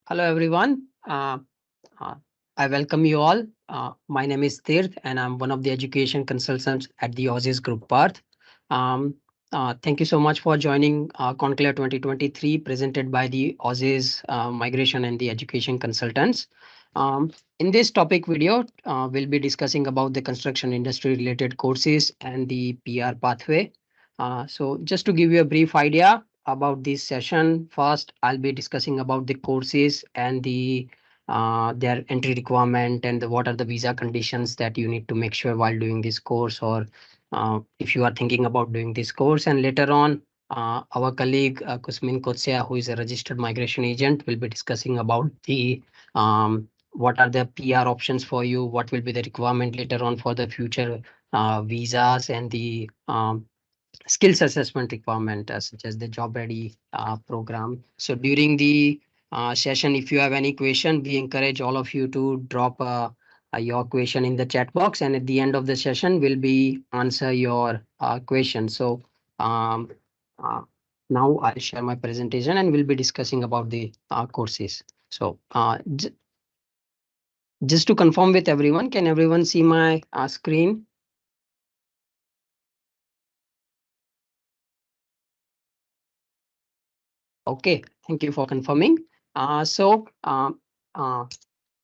Hello, everyone. Uh, I welcome you all. My name is Tirth, and I'm one of the education consultants at the Aussizz Group Perth. Um, Thank you so much for joining Conclave 2023, presented by the Aussizz Migration and the Education Consultants. In this topic video, we'll be discussing about the construction industry related courses and the PR pathway. So just to give you a brief idea about this session, first I'll be discussing about the courses and their entry requirement and what are the visa conditions that you need to make sure while doing this course, or if you are thinking about doing this course. And later on, our colleague Kuzmin, who is a registered migration agent, will be discussing about the what are the PR options for you, what will be the requirement later on for the future visas, and the skills assessment requirement, such as the job ready program. So during the session, if you have any question, we encourage all of you to drop your question in the chat box, and at the end of the session we'll be answer your question. So um, uh, now I'll share my presentation and we'll be discussing about the courses. So just to confirm with everyone, can everyone see my screen? Okay, thank you for confirming. Uh,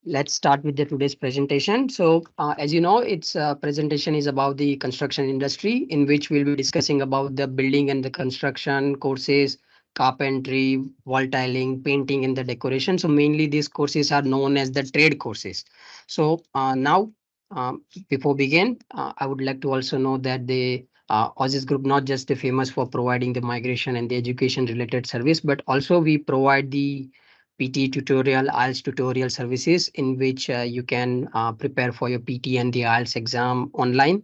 let's start with the today's presentation. So as you know, its presentation is about the construction industry, in which we'll be discussing about the building and the construction courses, carpentry, wall tiling, painting, and the decoration. So mainly these courses are known as the trade courses. So now, before begin, I would like to also know that the Aussizz Group not just famous for providing the migration and the education related service, but also we provide the PT tutorial, IELTS tutorial services, in which you can prepare for your PT and the IELTS exam online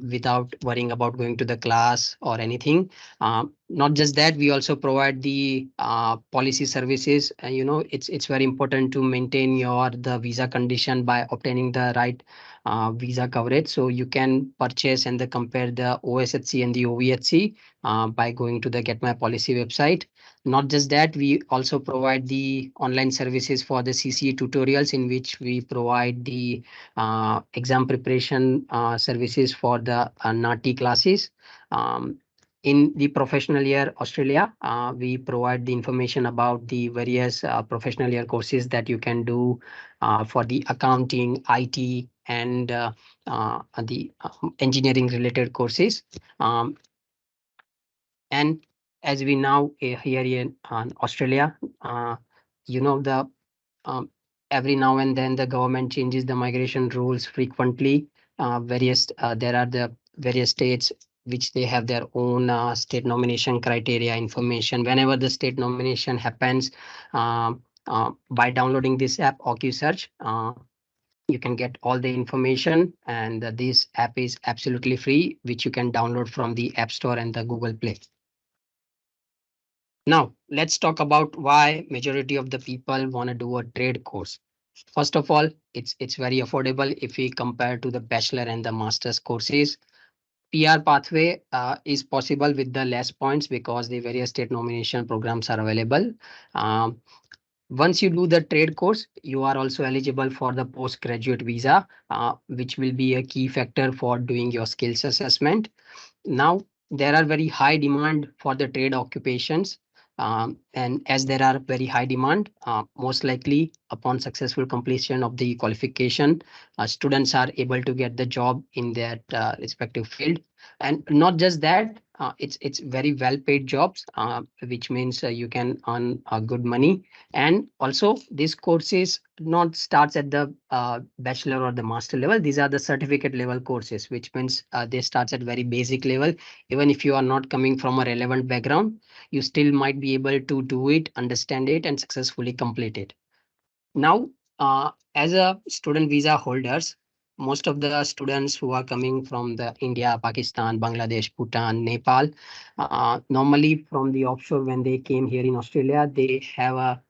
without worrying about going to the class or anything. Not just that, we also provide the policy services. It's very important to maintain the visa condition by obtaining the right visa coverage. So you can purchase and compare the OSHC and the OVHC by going to the Get My Policy website. Not just that, we also provide the online services for the CCE tutorials, in which we provide the exam preparation services for the NATI classes. In the professional year Australia, we provide the information about the various professional year courses that you can do for the accounting, IT, and the engineering related courses. And as we now here in Australia, the every now and then the government changes the migration rules frequently. There are the various states which they have their own state nomination criteria information. Whenever the state nomination happens, by downloading this app, 𝐸𝐴𝐺, you can get all the information, and this app is absolutely free, which you can download from the App Store and the Google Play. Now, let's talk about why majority of the people want to do a trade course. First of all, it's very affordable if we compare to the bachelor and the master's courses. PR pathway is possible with the less points because the various state nomination programs are available. Um, Once you do the trade course, you are also eligible for the postgraduate visa, which will be a key factor for doing your skills assessment. Now, there are very high demand for the trade occupations. And as there are very high demand, most likely upon successful completion of the qualification, students are able to get the job in that respective field. And not just that, it's very well paid jobs, which means you can earn good money. And also, these courses not starts at the bachelor or the master level. These are the certificate level courses, which means they starts at very basic level. Even if you are not coming from a relevant background, you still might be able to do it, understand it, and successfully complete it. Now, as a student visa holders, most of the students who are coming from the India, Pakistan, Bangladesh, Bhutan, Nepal, normally from the offshore, when they came here in Australia, they have a,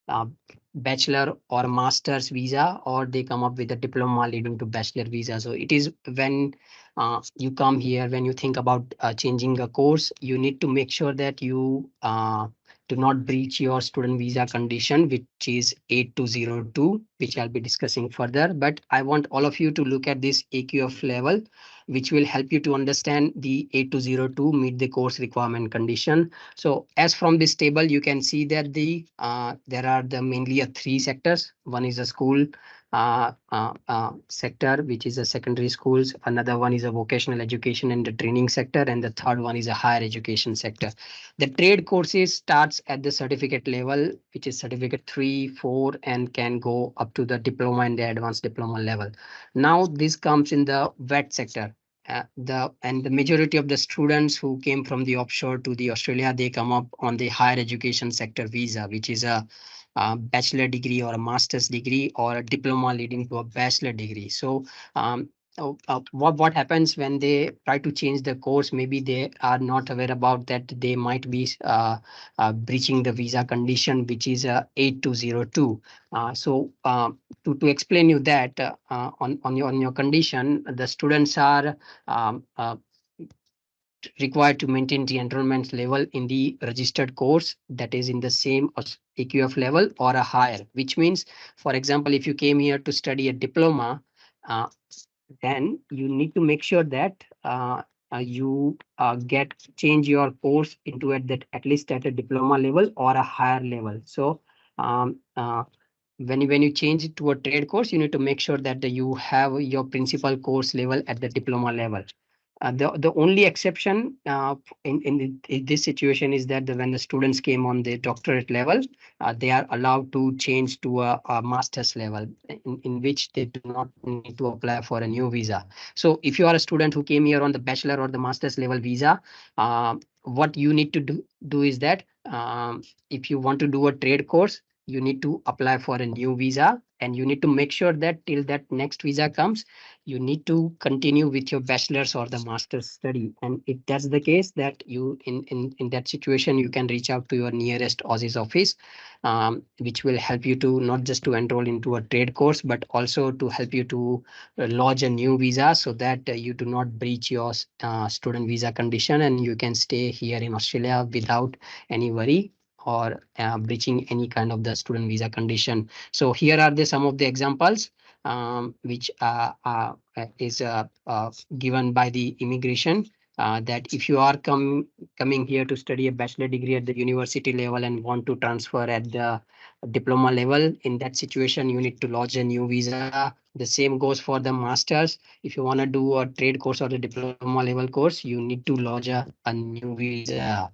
a bachelor or master's visa, or they come up with a diploma leading to bachelor visa. So it is when you come here, when you think about changing a course, you need to make sure that you do not breach your student visa condition, which is 8202, which I'll be discussing further. But I want all of you to look at this AQF level, which will help you to understand the 8202 meet the course requirement condition. So as from this table, you can see that there are mainly three sectors. One is a school sector, which is a secondary schools. Another one is a vocational education and the training sector, and the third one is a higher education sector. The trade courses starts at the certificate level, which is certificate 3, 4, and can go up to the diploma and the advanced diploma level. Now this comes in the VET sector. The majority of the students who came from the offshore to the Australia, they come up on the higher education sector visa, which is a bachelor degree or a master's degree or a diploma leading to a bachelor degree. So what happens when they try to change the course? Maybe they are not aware about that they might be breaching the visa condition, which is 8202. To explain you that on your condition, the students are required to maintain the enrollment level in the registered course that is in the same AQF level or a higher, which means, for example, if you came here to study a diploma, then you need to make sure that you change your course into at least at a diploma level or a higher level. So when you change it to a trade course, you need to make sure that you have your principal course level at the diploma level. The only exception in this situation is that when the students came on the doctorate level, they are allowed to change to a master's level, in which they do not need to apply for a new visa. So if you are a student who came here on the bachelor or the master's level visa, what you need to do is that if you want to do a trade course, you need to apply for a new visa, and you need to make sure that till that next visa comes, you need to continue with your bachelor's or the master's study. And if that's the case, that you in that situation, you can reach out to your nearest Aussizz office, which will help you to not just to enroll into a trade course, but also to help you to lodge a new visa, so that you do not breach your student visa condition, and you can stay here in Australia without any worry or breaching any kind of the student visa condition. So here are some of the examples which is given by the immigration, that if you are coming here to study a bachelor degree at the university level and want to transfer at the diploma level, in that situation, you need to lodge a new visa. The same goes for the masters. If you want to do a trade course or the diploma level course, you need to lodge a new visa.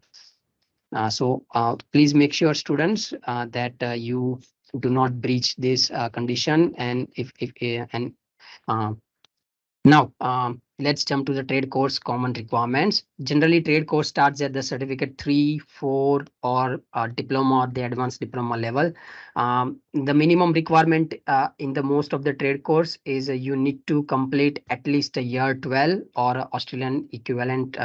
Please make sure, students, that you do not breach this condition. And now, let's jump to the trade course common requirements. Generally, trade course starts at the certificate 3, 4, or diploma or the advanced diploma level. The minimum requirement in the most of the trade course is you need to complete at least a year 12 or Australian equivalent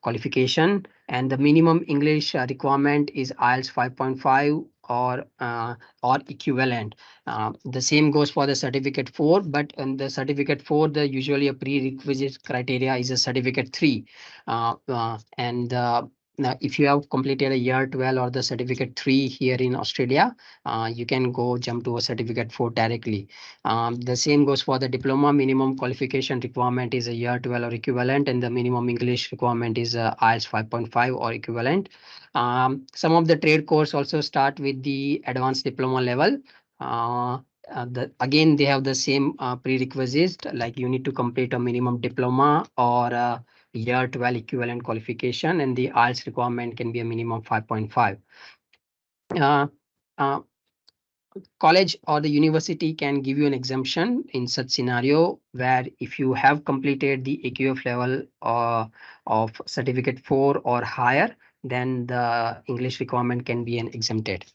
qualification. And the minimum English requirement is IELTS 5.5 or equivalent. The same goes for the certificate 4, but in the certificate 4, the usually a prerequisite criteria is a certificate 3. Now, if you have completed a year 12 or the certificate 3 here in Australia, you can go jump to a certificate 4 directly. The same goes for the diploma. Minimum qualification requirement is a year 12 or equivalent, and the minimum English requirement is IELTS 5.5 or equivalent. Some of the trade course also start with the advanced diploma level. Again, they have the same prerequisites, like you need to complete a minimum diploma or year 12 equivalent qualification, and the IELTS requirement can be a minimum 5.5. College or the university can give you an exemption in such scenario, where if you have completed the AQF level of certificate 4 or higher, then the English requirement can be exempted.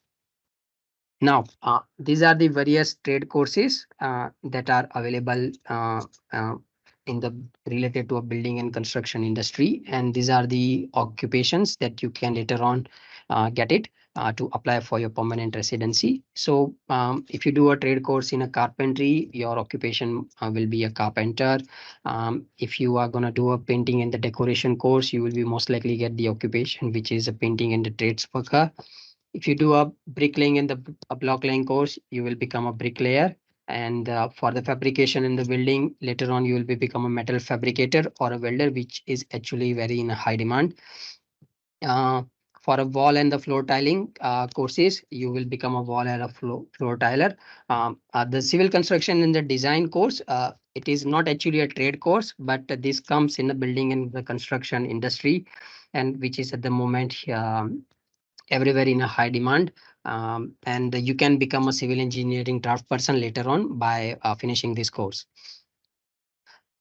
Now, these are the various trade courses that are available in the related to a building and construction industry, and these are the occupations that you can later on get it. to apply for your permanent residency. So if you do a trade course in a carpentry, your occupation will be a carpenter. If you are going to do a painting and the decoration course, you will be most likely get the occupation, which is a painting and the trades worker. If you do a bricklaying and a block laying course, you will become a bricklayer. And for the fabrication in the building, later on, you will become a metal fabricator or a welder, which is actually very in a high demand. For a wall and the floor tiling courses, you will become a wall and a floor tiler. The civil construction and the design course, it is not actually a trade course, but this comes in the building and the construction industry, and which is at the moment everywhere in a high demand. And you can become a civil engineering draft person later on by finishing this course.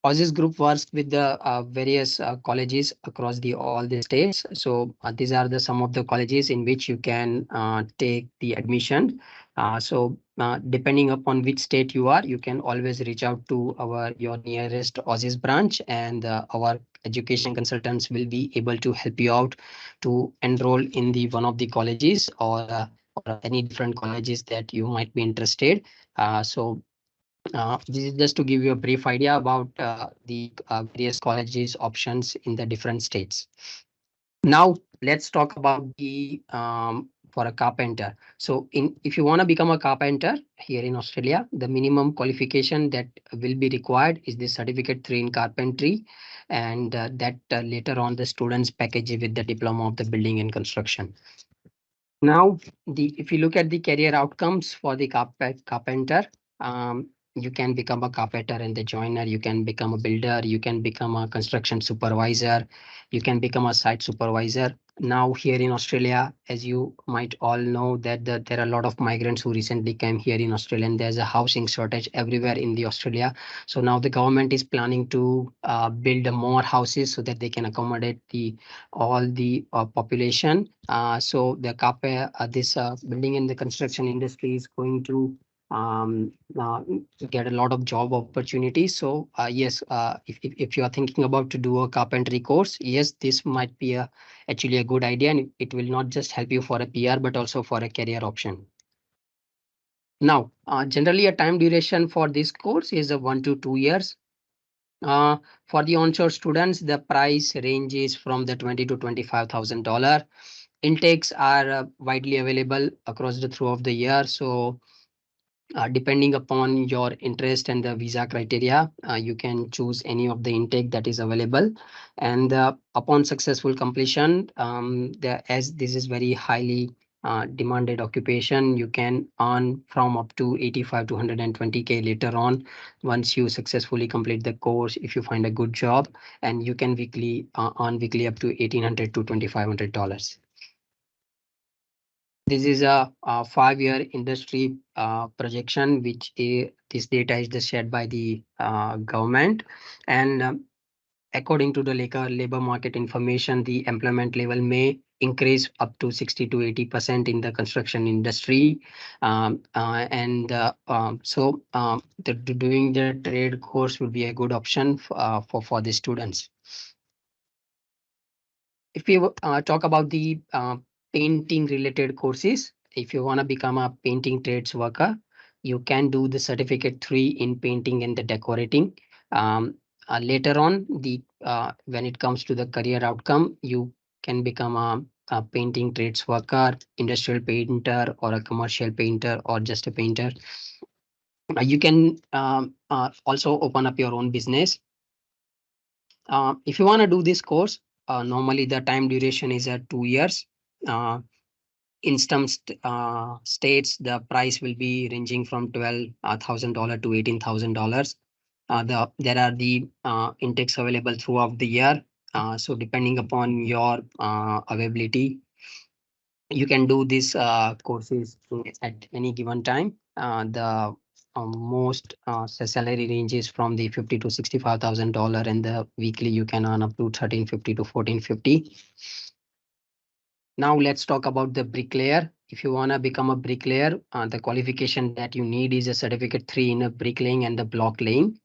Aussizz Group works with the various colleges across all the states. So these are some of the colleges in which you can take the admission. Depending upon which state you are, you can always reach out to your nearest Aussizz branch, and our education consultants will be able to help you out to enroll in one of the colleges, or any different colleges that you might be interested. This is just to give you a brief idea about the various colleges options in the different states. Now let's talk about the for a carpenter. So if you want to become a carpenter here in Australia, the minimum qualification that will be required is the certificate 3 in carpentry, and that later on the students package it with the diploma of the building and construction. Now, if you look at the career outcomes for the carpenter, you can become a carpenter and the joiner, you can become a builder, you can become a construction supervisor, you can become a site supervisor. Now here in Australia, as you might all know, that there are a lot of migrants who recently came here in Australia, and there's a housing shortage everywhere in the Australia. So now the government is planning to build more houses so that they can accommodate all the population. So this building and the construction industry is going to get a lot of job opportunities. So yes, if you are thinking about to do a carpentry course, yes, this might be actually a good idea, and it will not just help you for a PR, but also for a career option. Now, generally a time duration for this course is 1 to 2 years. For the onshore students, the price ranges from the $20,000 to $25,000. Intakes are widely available across throughout the year. So depending upon your interest and the visa criteria, you can choose any of the intake that is available. And upon successful completion, as this is very highly demanded occupation, you can earn from up to 85 to 120K later on once you successfully complete the course, if you find a good job, and you can earn weekly up to $1,800 to $2,500. This is a 5-year industry projection, which this data is just shared by the government. And according to the labor market information, the employment level may increase up to 60 to 80% in the construction industry. Doing the trade course would be a good option for the students. If we talk about the painting related courses, if you want to become a painting trades worker, you can do the certificate 3 in painting and the decorating. Later on, when it comes to the career outcome, you can become a painting trades worker, industrial painter, or a commercial painter, or just a painter. You can also open up your own business. If you want to do this course, normally the time duration is 2 years. In some states, the price will be ranging from $12,000 to $18,000. There are the intakes available throughout the year. So depending upon your availability, you can do these courses at any given time. The most salary ranges from the $50,000 to $65,000, and the weekly you can earn up to $1,350 to $1,450. Now let's talk about the bricklayer. If you want to become a bricklayer, the qualification that you need is a certificate 3 in a bricklaying and the block laying.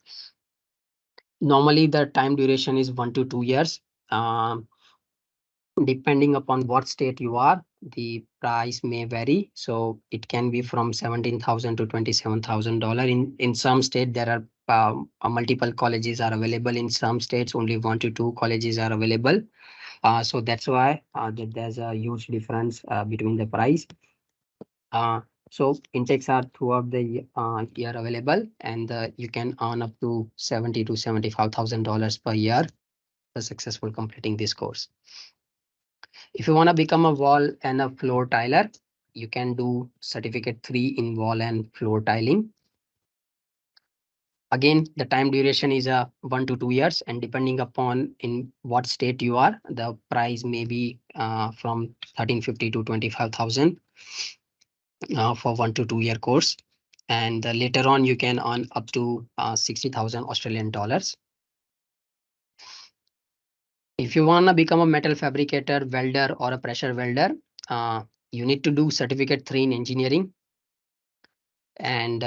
Normally the time duration is 1 to 2 years. Depending upon what state you are, the price may vary. So it can be from $17,000 to $27,000. In some state, there are multiple colleges are available. In some states, only 1 to 2 colleges are available. So that's why there's a huge difference between the price. So intakes are throughout the year available, and you can earn up to $70,000 to $75,000 per year for successful completing this course. If you want to become a wall and a floor tiler, you can do certificate 3 in wall and floor tiling. Again, the time duration is 1 to 2 years, and depending upon in what state you are, the price may be from 1350 to 25,000 for 1 to 2 year course. And later on, you can earn up to 60,000 Australian dollars. If you want to become a metal fabricator, welder, or a pressure welder, you need to do certificate 3 in engineering, and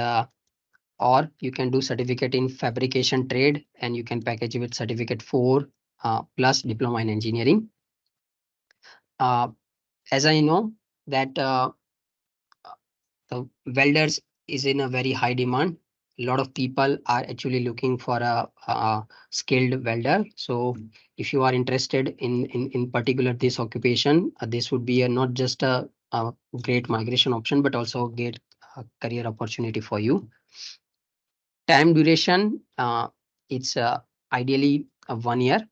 or you can do certificate in fabrication trade, and you can package it with certificate 4 plus diploma in engineering. As I know that the welders is in a very high demand. A lot of people are actually looking for a skilled welder. So if you are interested in particular this occupation, this would be not just a great migration option, but also a great career opportunity for you. Time duration, it's ideally 1 year.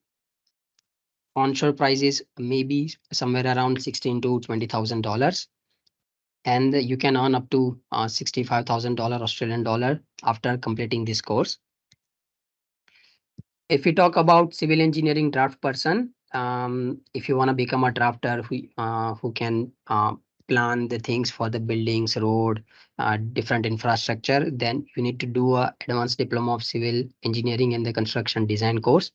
Onshore prices maybe somewhere around $16,000 to $20,000, and you can earn up to $65,000 Australian dollar after completing this course. If we talk about civil engineering draft person, if you want to become a drafter who can plan the things for the buildings, road, different infrastructure, then you need to do a advanced diploma of civil engineering and the construction design course.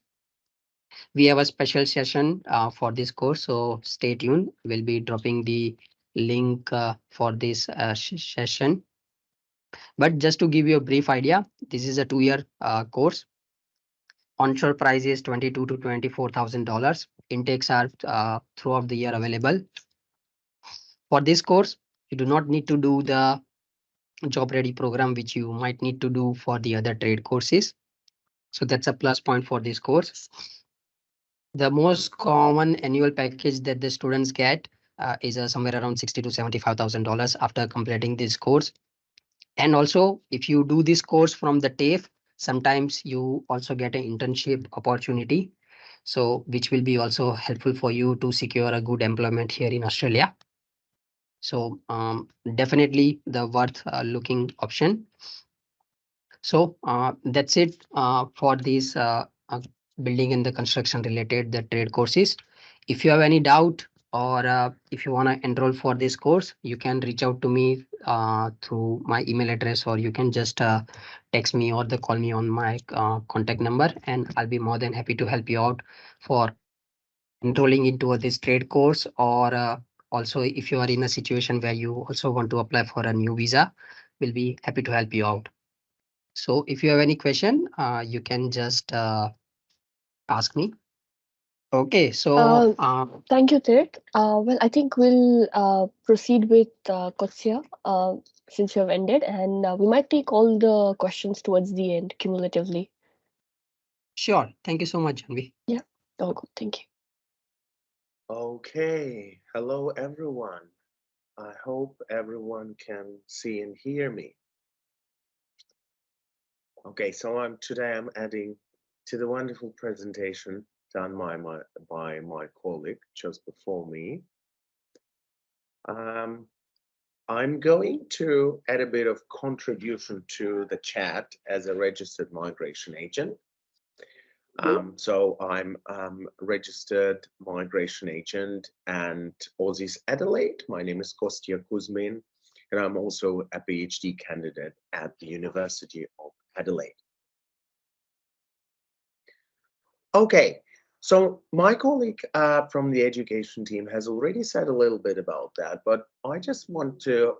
We have a special session for this course, so stay tuned. We'll be dropping the link for this session. But just to give you a brief idea, this is a 2-year course. Onshore price is $22,000 to $24,000. Intakes are throughout the year available. For this course, you do not need to do the job ready program, which you might need to do for the other trade courses. So that's a plus point for this course. The most common annual package that the students get is somewhere around $60,000 to $75,000 after completing this course. And also, if you do this course from the TAFE, sometimes you also get an internship opportunity, so which will be also helpful for you to secure a good employment here in Australia. So definitely the worth looking option. So that's it for these building and the construction related the trade courses. If you have any doubt, or if you want to enroll for this course, you can reach out to me through my email address, or you can just text me or call me on my contact number, and I'll be more than happy to help you out for enrolling into this trade course, or also if you are in a situation where you also want to apply for a new visa, we'll be happy to help you out. So if you have any question, you can just ask me. Okay, so Thank you, Tirth. Well, I think we'll proceed with Kostya since you have ended, and we might take all the questions towards the end cumulatively. sure. Thank you so much, Janvi. Yeah. Oh, good. Thank you. Okay, hello everyone. I hope everyone can see and hear me. Okay, so today I'm adding to the wonderful presentation done by my colleague just before me. I'm going to add a bit of contribution to the chat as a registered migration agent. So I'm registered migration agent and Aussizz Adelaide. My name is Kostya Kuzmin, and I'm also a PhD candidate at the University of Adelaide. Okay, so my colleague from the education team has already said a little bit about that, but I just want to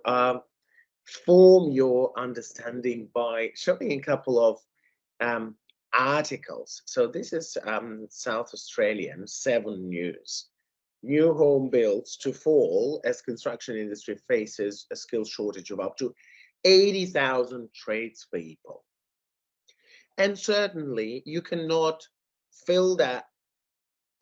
form your understanding by showing a couple of articles. So this is South Australian 7 News. new home builds to fall as construction industry faces a skill shortage of up to 80,000 tradespeople. And certainly you cannot fill that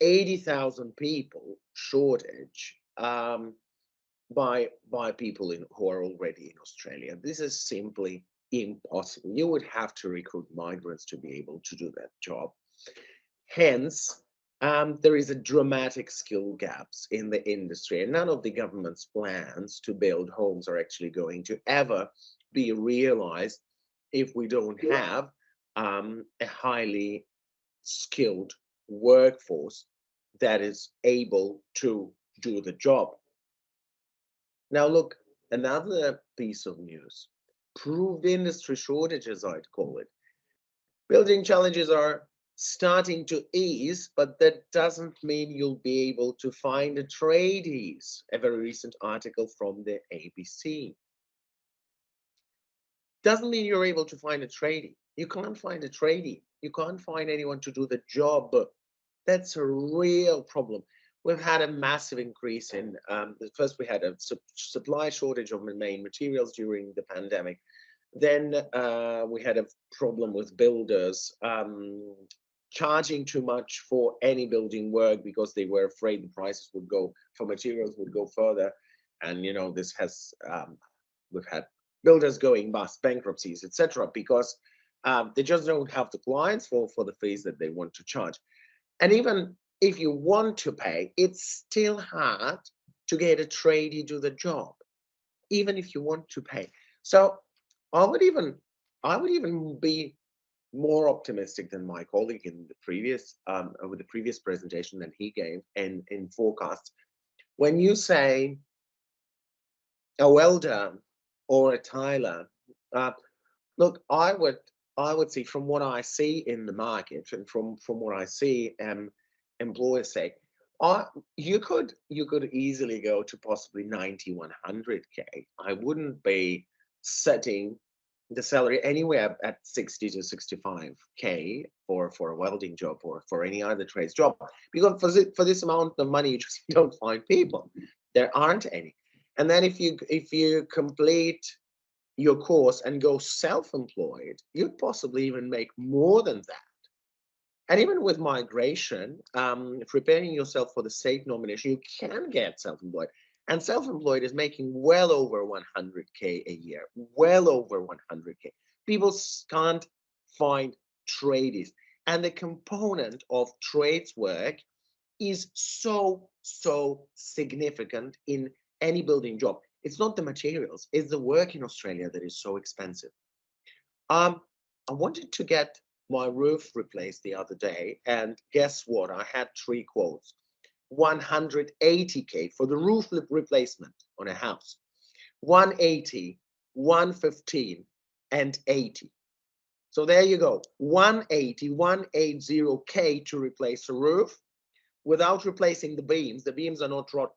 80,000 people shortage by people who are already in Australia. This is simply impossible. You would have to recruit migrants to be able to do that job. Hence, there is a dramatic skill gaps in the industry, and none of the government's plans to build homes are actually going to ever be realized if we don't have a highly skilled workforce that is able to do the job. Now look, another piece of news, proved industry shortages, I'd call it. Building challenges are starting to ease, but that doesn't mean you'll be able to find a tradies. A very recent article from the ABC. Doesn't mean you're able to find a tradie. You can't find a tradie. You can't find anyone to do the job. That's a real problem. We've had a massive increase in, first we had a supply shortage of main materials during the pandemic. Then we had a problem with builders charging too much for any building work because they were afraid the prices would go, for materials would go further. And, you know, this has, we've had builders going bust, bankruptcies, etc., because they just don't have the clients for the fees that they want to charge. And even if you want to pay, it's still hard to get a tradie to do the job, even if you want to pay. So I would even be more optimistic than my colleague in the previous with the previous presentation that he gave in forecasts. When you say a welder or a tiler, look, I would say, from what I see in the market and from what I see employers say, you could easily go to possibly 90, 100K. I wouldn't be setting the salary anywhere at 60 to 65K for a welding job or for any other trades job, because for this amount of money you just don't find people. There aren't any. And then if you complete your course and go self-employed, you'd possibly even make more than that. And even with migration, preparing yourself for the state nomination, you can get self-employed. And self-employed is making well over 100K a year, well over 100K. People can't find tradies. And the component of trades work is so significant in any building job. It's not the materials, it's the work in Australia that is so expensive. I wanted to get my roof replaced the other day, and guess what? I had 3 quotes. 180K for the roof replacement on a house, 180, 115, and 80. So there you go, 180, 180K to replace a roof without replacing the beams. The beams are not rotten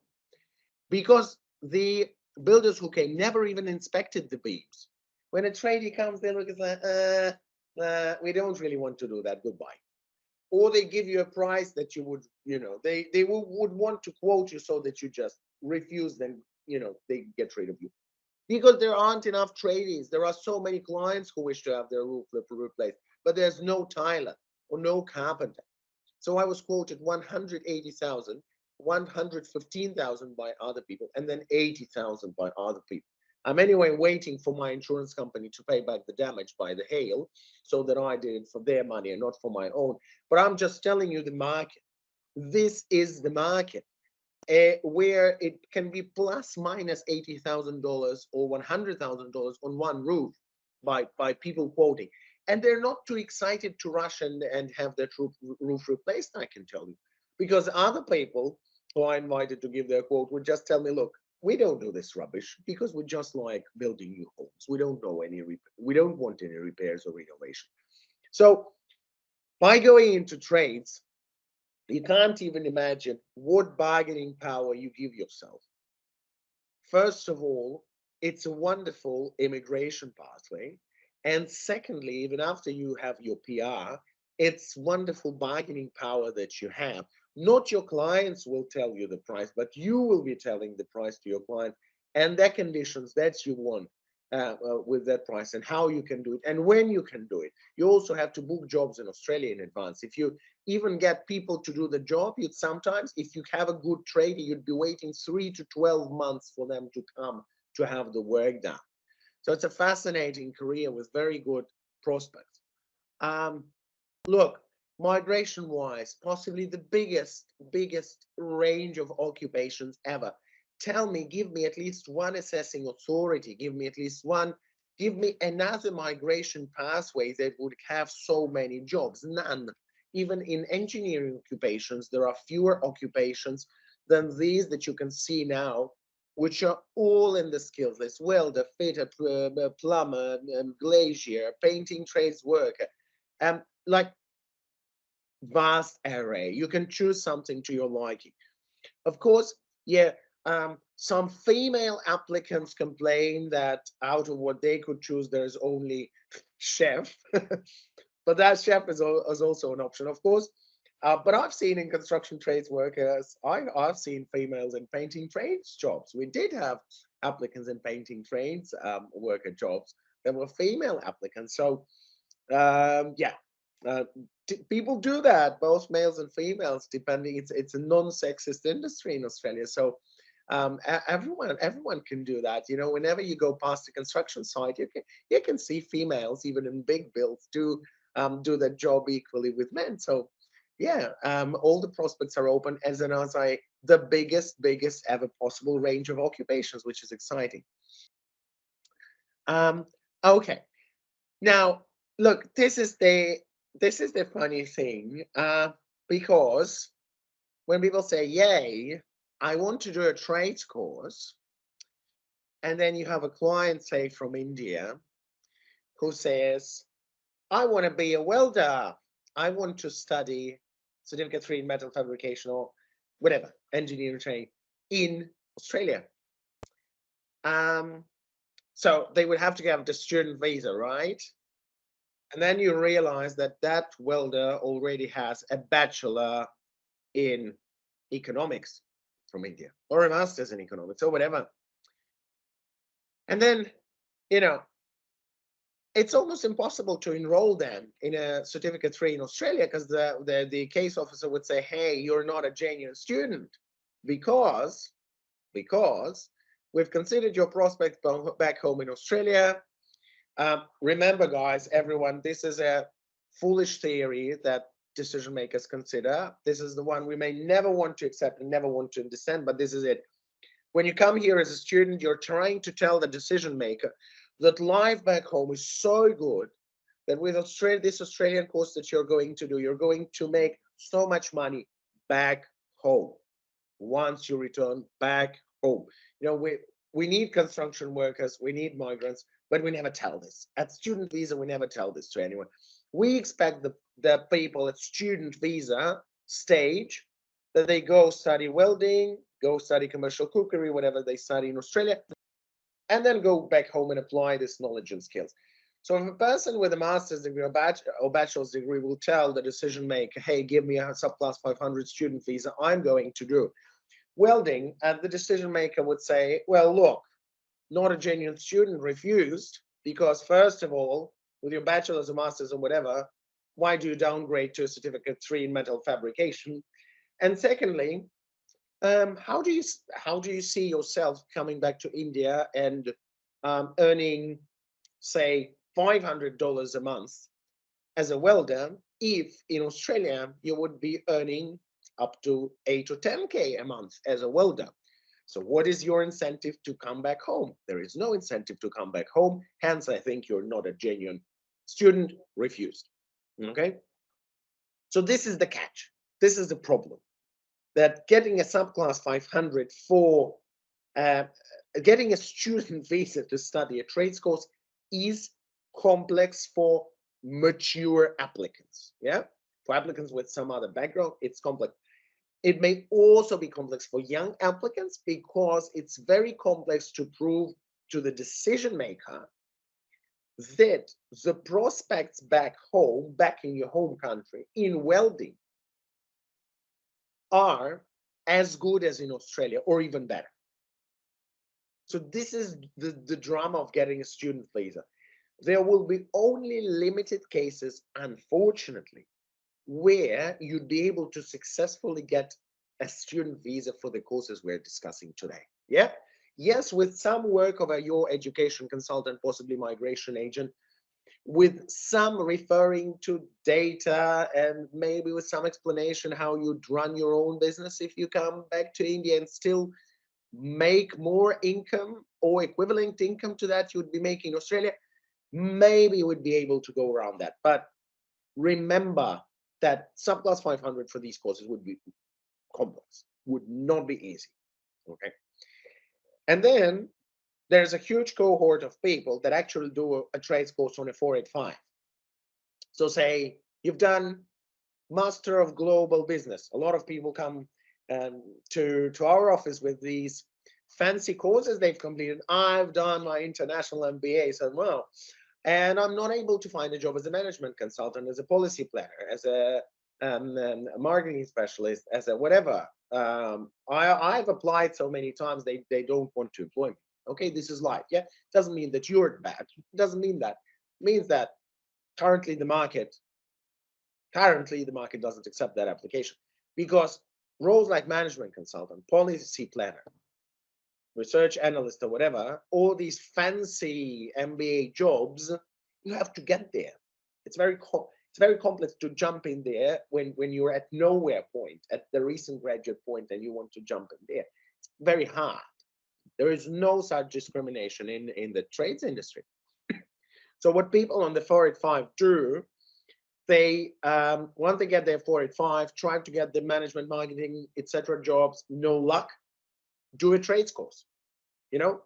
because the builders who came never even inspected the beams. When a tradie comes, they look at like, we don't really want to do that, goodbye. Or they give you a price that you would, you know, they would want to quote you so that you just refuse, then, you know, they get rid of you. Because there aren't enough tradies. There are so many clients who wish to have their roof replaced, but there's no tiler or no carpenter. So I was quoted 180,000, 115,000 by other people, and then 80,000 by other people. I'm anyway waiting for my insurance company to pay back the damage by the hail so that I did it for their money and not for my own. But I'm just telling you the market. This is the market where it can be plus minus $80,000 or $100,000 on one roof by people quoting. And they're not too excited to rush and have their roof replaced, I can tell you. Because other people who I invited to give their quote would just tell me, look, we don't do this rubbish because we just like building new homes. We don't want any repairs or renovation. So by going into trades, you can't even imagine what bargaining power you give yourself. First of all, it's a wonderful immigration pathway. And secondly, even after you have your PR, it's wonderful bargaining power that you have Not your clients will tell you the price, but you will be telling the price to your client and the conditions that you want with that price, and how you can do it and when you can do it. You also have to book jobs in Australia in advance. If you even get people to do the job, you'd sometimes, if you have a good trader, you'd be waiting 3 to 12 months for them to come to have the work done. So it's a fascinating career with very good prospects. Look, migration-wise, possibly the biggest range of occupations ever. Tell me, give me at least one assessing authority, give me another migration pathway that would have so many jobs. None. Even in engineering occupations, there are fewer occupations than these that you can see now, which are all in the skills list: welder, fitter, plumber, glazier, painting trades worker, like vast array. You can choose something to your liking. Of course, yeah, some female applicants complain that out of what they could choose, there's only chef, but that chef is also an option, of course. But I've seen in construction trades workers, I've seen females in painting trades jobs. We did have applicants in painting trades worker jobs. There were female applicants. So yeah, people do that, both males and females, depending. It's a non-sexist industry in Australia. So everyone can do that. You know, whenever you go past a construction site, you can see females, even in big builds, do that job equally with men. So yeah, all the prospects are open, the biggest ever possible range of occupations, which is exciting. Okay, now look, this is the funny thing, because when people say, yay, I want to do a trades course, and then you have a client, say from India, who says, I want to be a welder, I want to study Certificate 3 in metal fabrication or whatever, engineering training in Australia. So they would have to have the student visa, right? And then you realize that that welder already has a bachelor in economics from India, or a master's in economics, or whatever. And then, you know, it's almost impossible to enroll them in a Certificate 3 in Australia, because the case officer would say, hey, you're not a genuine student, because we've considered your prospects back home in Australia. Remember, guys, everyone, this is a foolish theory that decision makers consider. This is the one we may never want to accept and never want to understand, but this is it. When you come here as a student, you're trying to tell the decision maker that life back home is so good that with this Australian course that you're going to do, you're going to make so much money back home once you return back home. You know, we need construction workers, we need migrants, but we never tell this. At student visa, we never tell this to anyone. We expect the people at student visa stage that they go study welding, go study commercial cookery, whatever they study in Australia, and then go back home and apply this knowledge and skills. So if a person with a master's degree or bachelor's degree will tell the decision maker, hey, give me a subclass 500 student visa, I'm going to do welding, and the decision maker would say, well, look, not a genuine student, refused, because first of all, with your bachelor's or master's or whatever, why do you downgrade to a Certificate 3 in metal fabrication? And secondly, how do you see yourself coming back to India and earning, say, $500 a month as a welder, if in Australia you would be earning up to 8 or 10K a month as a welder? So what is your incentive to come back home? There is no incentive to come back home. Hence, I think you're not a genuine student, refused. Okay? So this is the catch. This is the problem. That getting a subclass 500 for getting a student visa to study a trades course is complex for mature applicants. Yeah, for applicants with some other background, it's complex. It may also be complex for young applicants, because it's very complex to prove to the decision maker that the prospects back home, back in your home country, in welding, are as good as in Australia or even better. So this is the drama of getting a student visa. There will be only limited cases, unfortunately, where you'd be able to successfully get a student visa for the courses we're discussing today. Yeah. Yes, with some work of your education consultant, possibly migration agent, with some referring to data and maybe with some explanation how you'd run your own business if you come back to India and still make more income or equivalent income to that you'd be making in Australia, maybe you would be able to go around that. But remember that subclass 500 for these courses would be complex, would not be easy. Okay. And then there's a huge cohort of people that actually do a trades course on a 485. So say you've done Master of Global Business. A lot of people come to our office with these fancy courses they've completed. I've done my international MBA, so well, and I'm not able to find a job as a management consultant, as a policy planner, as a marketing specialist, as a whatever. I've applied so many times they don't want to employ me. Okay, this is life. Yeah, doesn't mean that you're bad. It doesn't mean that. It means that currently the market doesn't accept that application, because roles like management consultant, policy planner, research analyst, or whatever, all these fancy MBA jobs, you have to get there. It's very complex to jump in there when you're at nowhere point, at the recent graduate point, and you want to jump in there. It's very hard. There is no such discrimination in the trades industry. So what people on the 485 do, they once they get their 485, try to get the management, marketing, etc. jobs, no luck, do a trades course. You know,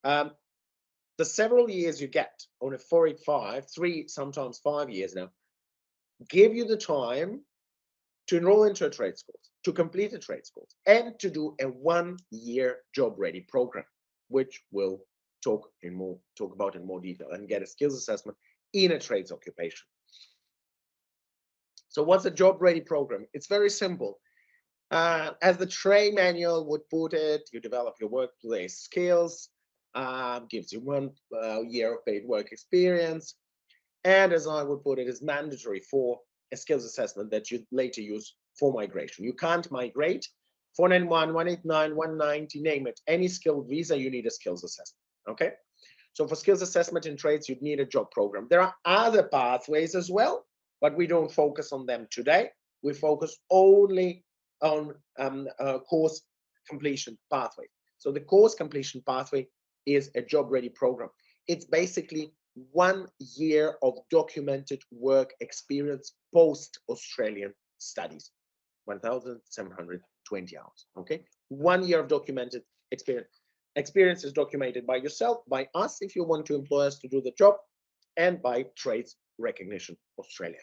the several years you get on a 485, 3, sometimes 5 years now, give you the time to enroll into a trades course, to complete a trades course, and to do a 1-year job ready program, which we'll talk about in more detail, and get a skills assessment in a trades occupation. So what's a job ready program? It's very simple. As the trade manual would put it, you develop your workplace skills, gives you 1 year of paid work experience, and as I would put it, is mandatory for a skills assessment that you later use for migration. You can't migrate 491, 189, 190, name it, any skilled visa, you need a skills assessment. Okay, so for skills assessment in trades, you'd need a job program. There are other pathways as well, but we don't focus on them today. We focus only on course completion pathway. So the course completion pathway is a job ready program. It's basically 1 year of documented work experience post Australian studies, 1,720 hours. Okay, 1 year of documented experience. Experience is documented by yourself, by us if you want to employ us to do the job, and by Trades Recognition Australia.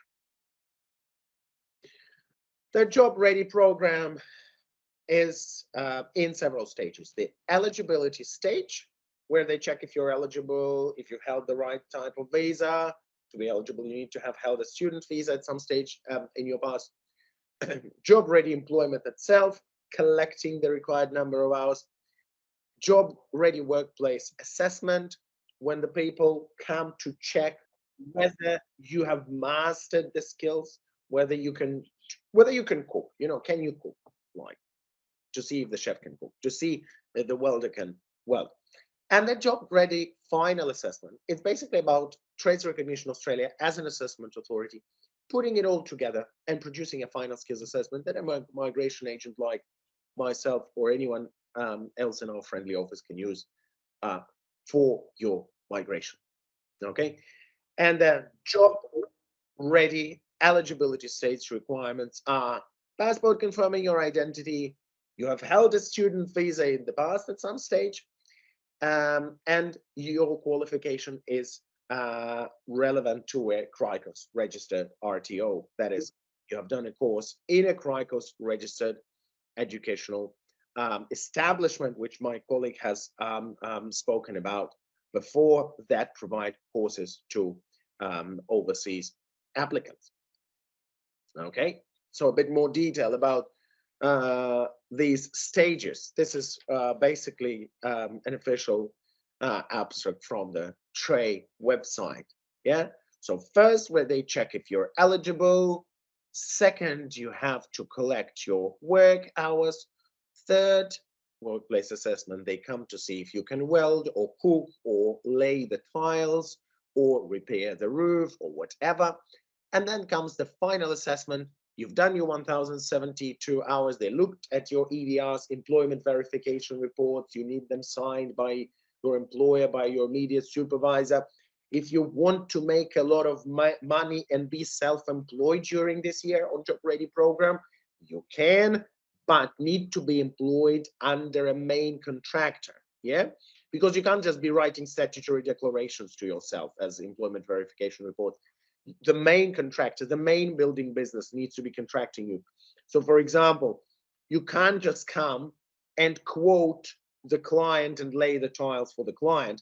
The job ready program is in several stages. The eligibility stage, where they check if you're eligible, if you've held the right type of visa. To be eligible, you need to have held a student visa at some stage in your past. Job ready employment itself, collecting the required number of hours. Job ready workplace assessment, when the people come to check whether you have mastered the skills, whether you can cook, you know, can you cook, like, to see if the chef can cook, to see if the welder can weld. And the job ready final assessment, it's basically about Trades Recognition Australia as an assessment authority, putting it all together and producing a final skills assessment that a migration agent like myself or anyone else in our friendly office can use for your migration. Okay, and the job ready eligibility stage requirements are passport confirming your identity, you have held a student visa in the past at some stage, and your qualification is relevant to a CRICOS registered RTO. That is, you have done a course in a CRICOS registered educational establishment, which my colleague has spoken about before, that provide courses to overseas applicants. Okay, so a bit more detail about these stages. This is basically an official abstract from the TRE website. Yeah. So first, where they check if you're eligible. Second, you have to collect your work hours. Third, workplace assessment, they come to see if you can weld or cook or lay the tiles or repair the roof or whatever. And then comes the final assessment. You've done your 1,072 hours. They looked at your EVRs, employment verification reports. You need them signed by your employer, by your immediate supervisor. If you want to make a lot of money and be self-employed during this year on Job Ready program, you can, but need to be employed under a main contractor. Yeah, because you can't just be writing statutory declarations to yourself as employment verification reports. The main contractor, the main building business needs to be contracting you. So for example, you can't just come and quote the client and lay the tiles for the client.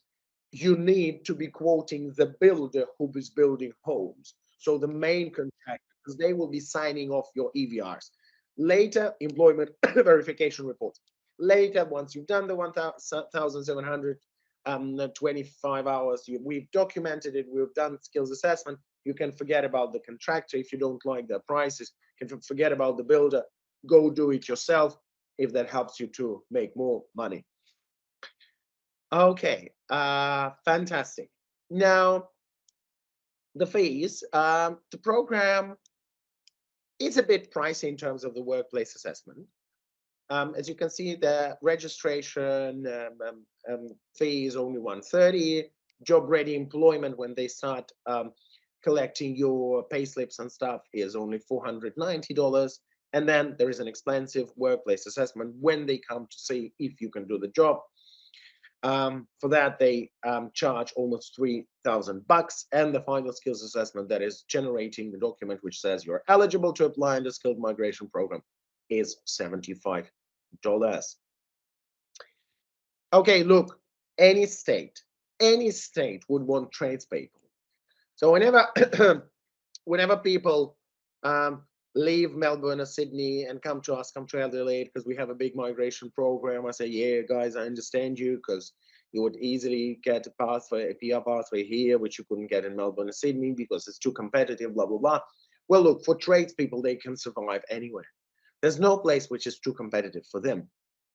You need to be quoting the builder who is building homes. So the main contractor, because they will be signing off your EVRs. Later, employment verification reports. Later, once you've done the 1,725 hours, we've documented it, we've done skills assessment, you can forget about the contractor if you don't like their prices, you can forget about the builder, go do it yourself if that helps you to make more money. Okay, fantastic. Now, the fees, the program is a bit pricey in terms of the workplace assessment. As you can see, the registration fee is only $130. Job Ready employment, when they start collecting your pay slips and stuff, is only $490. And then there is an expensive workplace assessment when they come to see if you can do the job. For that, they charge almost $3,000, and the final skills assessment, that is generating the document which says you're eligible to apply in the skilled migration program, is $75. Okay, look, any state would want tradespeople. So whenever people leave Melbourne or Sydney and come to us, come to Adelaide, because we have a big migration program, I say, yeah, guys, I understand you, because you would easily get a pathway, a PR pathway here, which you couldn't get in Melbourne or Sydney because it's too competitive, blah, blah, blah. Well, look, for tradespeople, they can survive anywhere. There's no place which is too competitive for them.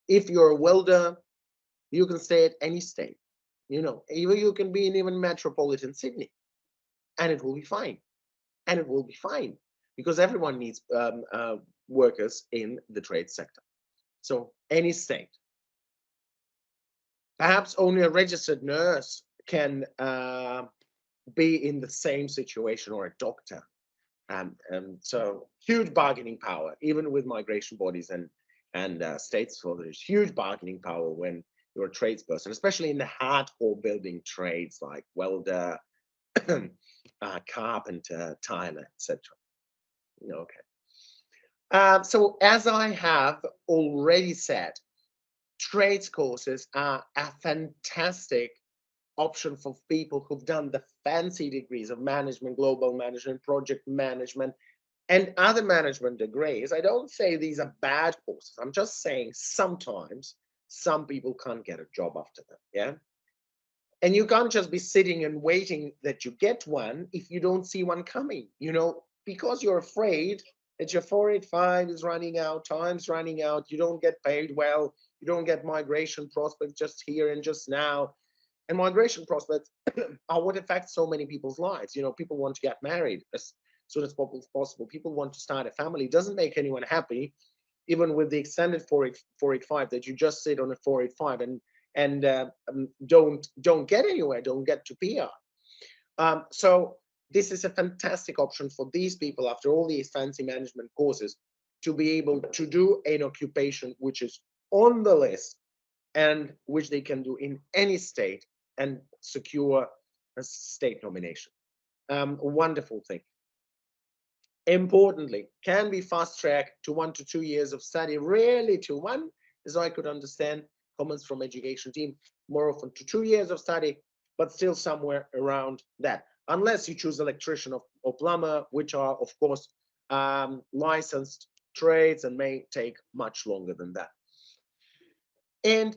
If you're a welder, you can stay at any state. You know, even you can be in even metropolitan Sydney, and it will be fine. And it will be fine, because everyone needs workers in the trade sector. So any state. Perhaps only a registered nurse can be in the same situation, or a doctor. So huge bargaining power, even with migration bodies and states. So there's huge bargaining power when you're a tradesperson, especially in the hardcore building trades like welder, carpenter, tiler, etc. Okay. So as I have already said, trades courses are a fantastic option for people who've done the fancy degrees of management, global management, project management, and other management degrees. I don't say these are bad courses. I'm just saying sometimes some people can't get a job after them. Yeah. And you can't just be sitting and waiting that you get one if you don't see one coming, you know, because you're afraid that your 485 is running out, time's running out, you don't get paid well, you don't get migration prospects just here and just now. And migration prospects are what affects so many people's lives. You know, people want to get married as soon as possible. People want to start a family. It doesn't make anyone happy, even with the extended 485, that you just sit on a 485 and don't get anywhere, don't get to PR. So this is a fantastic option for these people, after all these fancy management courses, to be able to do an occupation which is on the list and which they can do in any state and secure a state nomination. A wonderful thing. Importantly, can be fast-tracked to 1 to 2 years of study, rarely to 1, as I could understand. Comments from education team, more often to 2 years of study, but still somewhere around that, unless you choose electrician or plumber, which are of course licensed trades and may take much longer than that. And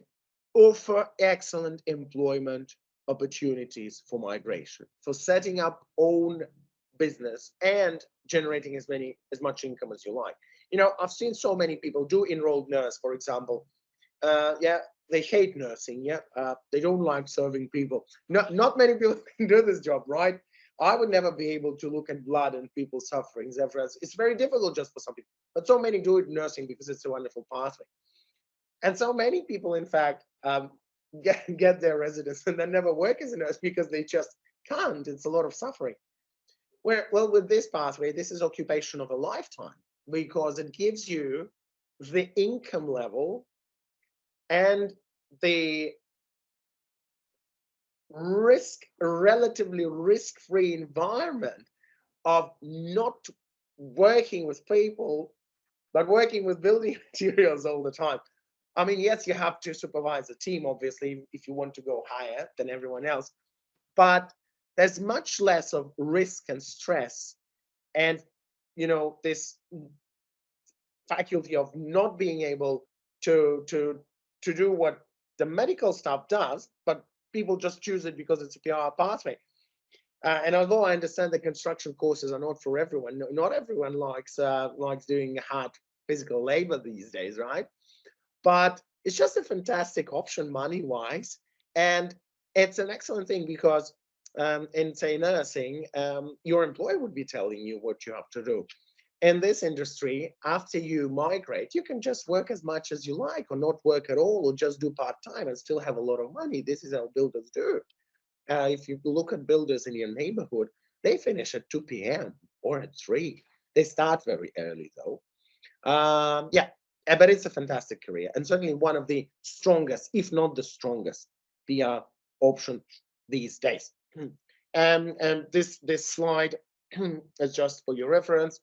offer excellent employment opportunities for migration, for setting up own business and generating as much income as you like. You know, I've seen so many people do enrolled nurse, for example. Yeah, they hate nursing. Yeah, they don't like serving people. Not many people can do this job, right? I would never be able to look at blood and people's sufferings. It's very difficult just for some people, but so many do it in nursing because it's a wonderful pathway. And so many people, in fact, get their residence and then never work as a nurse because they just can't. It's a lot of suffering. Well, with this pathway, this is occupation of a lifetime because it gives you the income level and the relatively risk-free environment of not working with people, but working with building materials all the time. I mean, yes, you have to supervise a team, obviously, if you want to go higher than everyone else, but there's much less of risk and stress and, you know, this faculty of not being able to do what the medical staff does, but people just choose it because it's a PR pathway. And although I understand the construction courses are not for everyone, not everyone likes doing hard physical labor these days, right? But it's just a fantastic option money-wise, and it's an excellent thing because in, say, nursing, your employer would be telling you what you have to do. In this industry, after you migrate, you can just work as much as you like or not work at all or just do part-time and still have a lot of money. This is how builders do. If you look at builders in your neighborhood, they finish at 2 p.m. or at 3. They start very early, though. Yeah, but it's a fantastic career and certainly one of the strongest, if not the strongest, PR option these days. And this slide is just for your reference.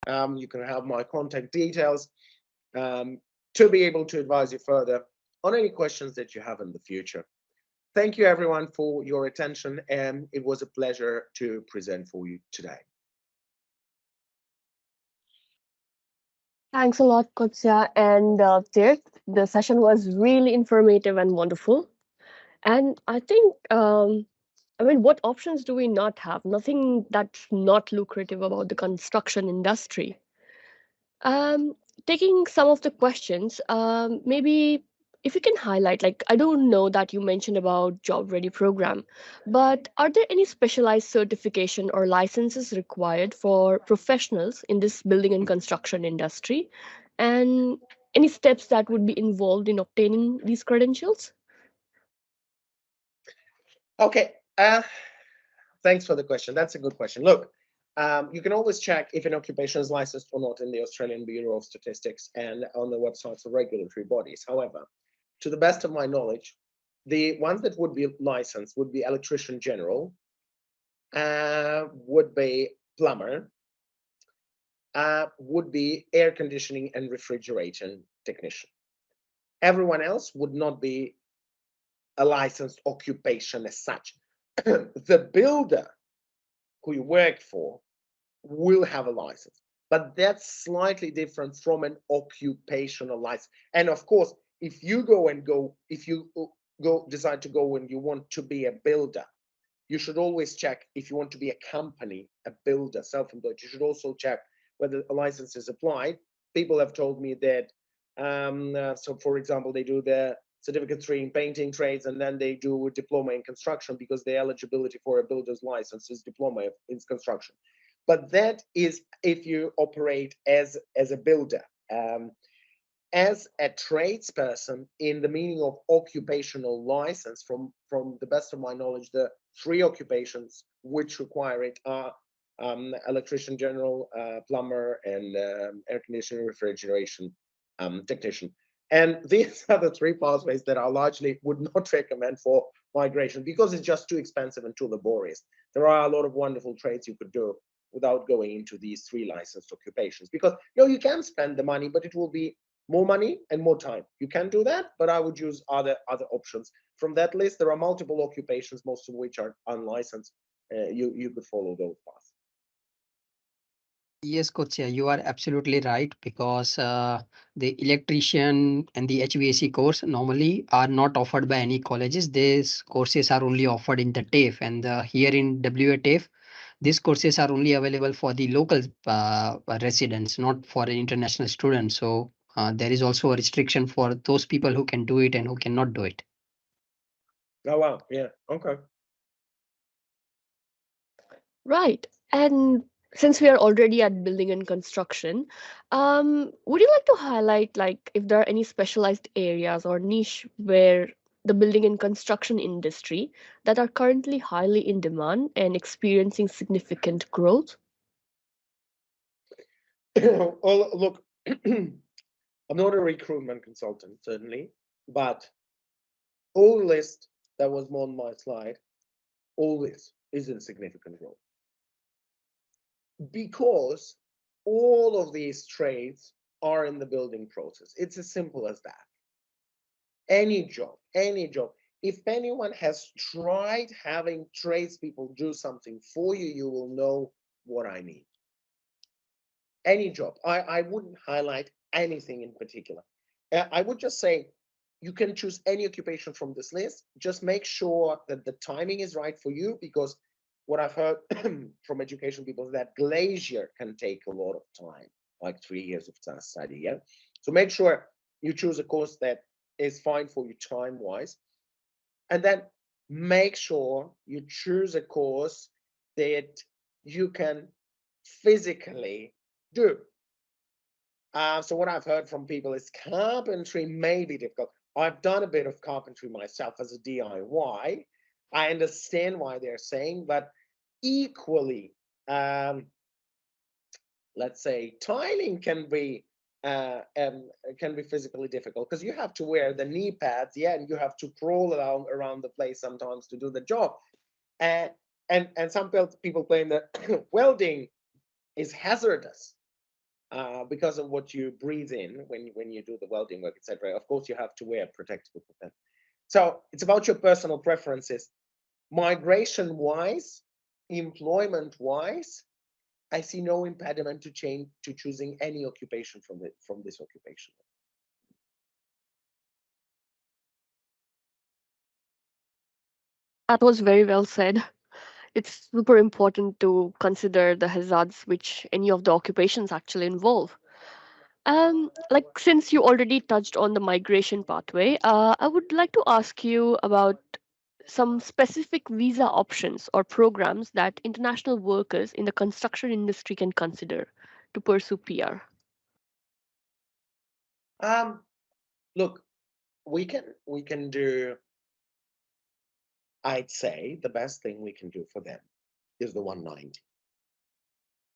You can have my contact details to be able to advise you further on any questions that you have in the future. Thank you, everyone, for your attention, and it was a pleasure to present for you today. Thanks a lot, Kostya and Tirth. The session was really informative and wonderful. And I think, I mean, what options do we not have? Nothing that's not lucrative about the construction industry. Taking some of the questions, maybe if you can highlight, like, I don't know that you mentioned about job ready program, but are there any specialized certification or licenses required for professionals in this building and construction industry? And any steps that would be involved in obtaining these credentials? Okay, thanks for the question. That's a good question. Look, you can always check if an occupation is licensed or not in the Australian Bureau of Statistics and on the websites of regulatory bodies. However, to the best of my knowledge, the ones that would be licensed would be electrician general, would be plumber, would be air conditioning and refrigeration technician. Everyone else would not be a licensed occupation as such. The builder who you work for will have a license, but that's slightly different from an occupational license. And of course, if you decide to go and you want to be a builder, you should always check if you want to be a company, a builder, self-employed. You should also check whether a license is applied. People have told me that, so for example, they do their Certificate 3 in painting trades, and then they do a diploma in construction because the eligibility for a builder's license is diploma in construction. But that is if you operate as a builder. As a tradesperson, in the meaning of occupational license, from the best of my knowledge, the 3 occupations which require it are electrician general, plumber, and air conditioning refrigeration technician. And these are the 3 pathways that I largely would not recommend for migration because it's just too expensive and too laborious. There are a lot of wonderful trades you could do without going into these 3 licensed occupations, because you can spend the money, but it will be more money and more time. You can do that, but I would use other options. From that list, there are multiple occupations, most of which are unlicensed. You could follow those paths. Yes, Kostya, you are absolutely right because the electrician and the HVAC course normally are not offered by any colleges. These courses are only offered in the TAFE, and here in WA TAFE, these courses are only available for the local residents, not for an international student. So there is also a restriction for those people who can do it and who cannot do it. Oh, wow. Yeah. Okay. Right. And since we are already at building and construction, would you like to highlight like if there are any specialized areas or niche where the building and construction industry that are currently highly in demand and experiencing significant growth? Well, look, I'm not a recruitment consultant, certainly, but all list that was on my slide, all this is in significant growth. Because all of these trades are in the building process. It's as simple as that. Any job. If anyone has tried having tradespeople do something for you, you will know what I mean. Any job. I wouldn't highlight anything in particular. I would just say you can choose any occupation from this list. Just make sure that the timing is right for you, because what I've heard from education people is that glacier can take a lot of time, like 3 years of study. Yeah. So make sure you choose a course that is fine for you time-wise. And then make sure you choose a course that you can physically do. So what I've heard from people is carpentry may be difficult. I've done a bit of carpentry myself as a DIY. I understand why they're saying, but equally, let's say tiling can be physically difficult because you have to wear the knee pads, yeah, and you have to crawl around the place sometimes to do the job. And some people claim that welding is hazardous because of what you breathe in when you do the welding work, etc. Of course, you have to wear protective equipment. So it's about your personal preferences. Migration-wise, employment-wise, I see no impediment to choosing any occupation from this occupation. That was very well said. It's super important to consider the hazards which any of the occupations actually involve. Like since you already touched on the migration pathway, I would like to ask you about some specific visa options or programs that international workers in the construction industry can consider to pursue PR. Look, we can do. I'd say the best thing we can do for them is the 190.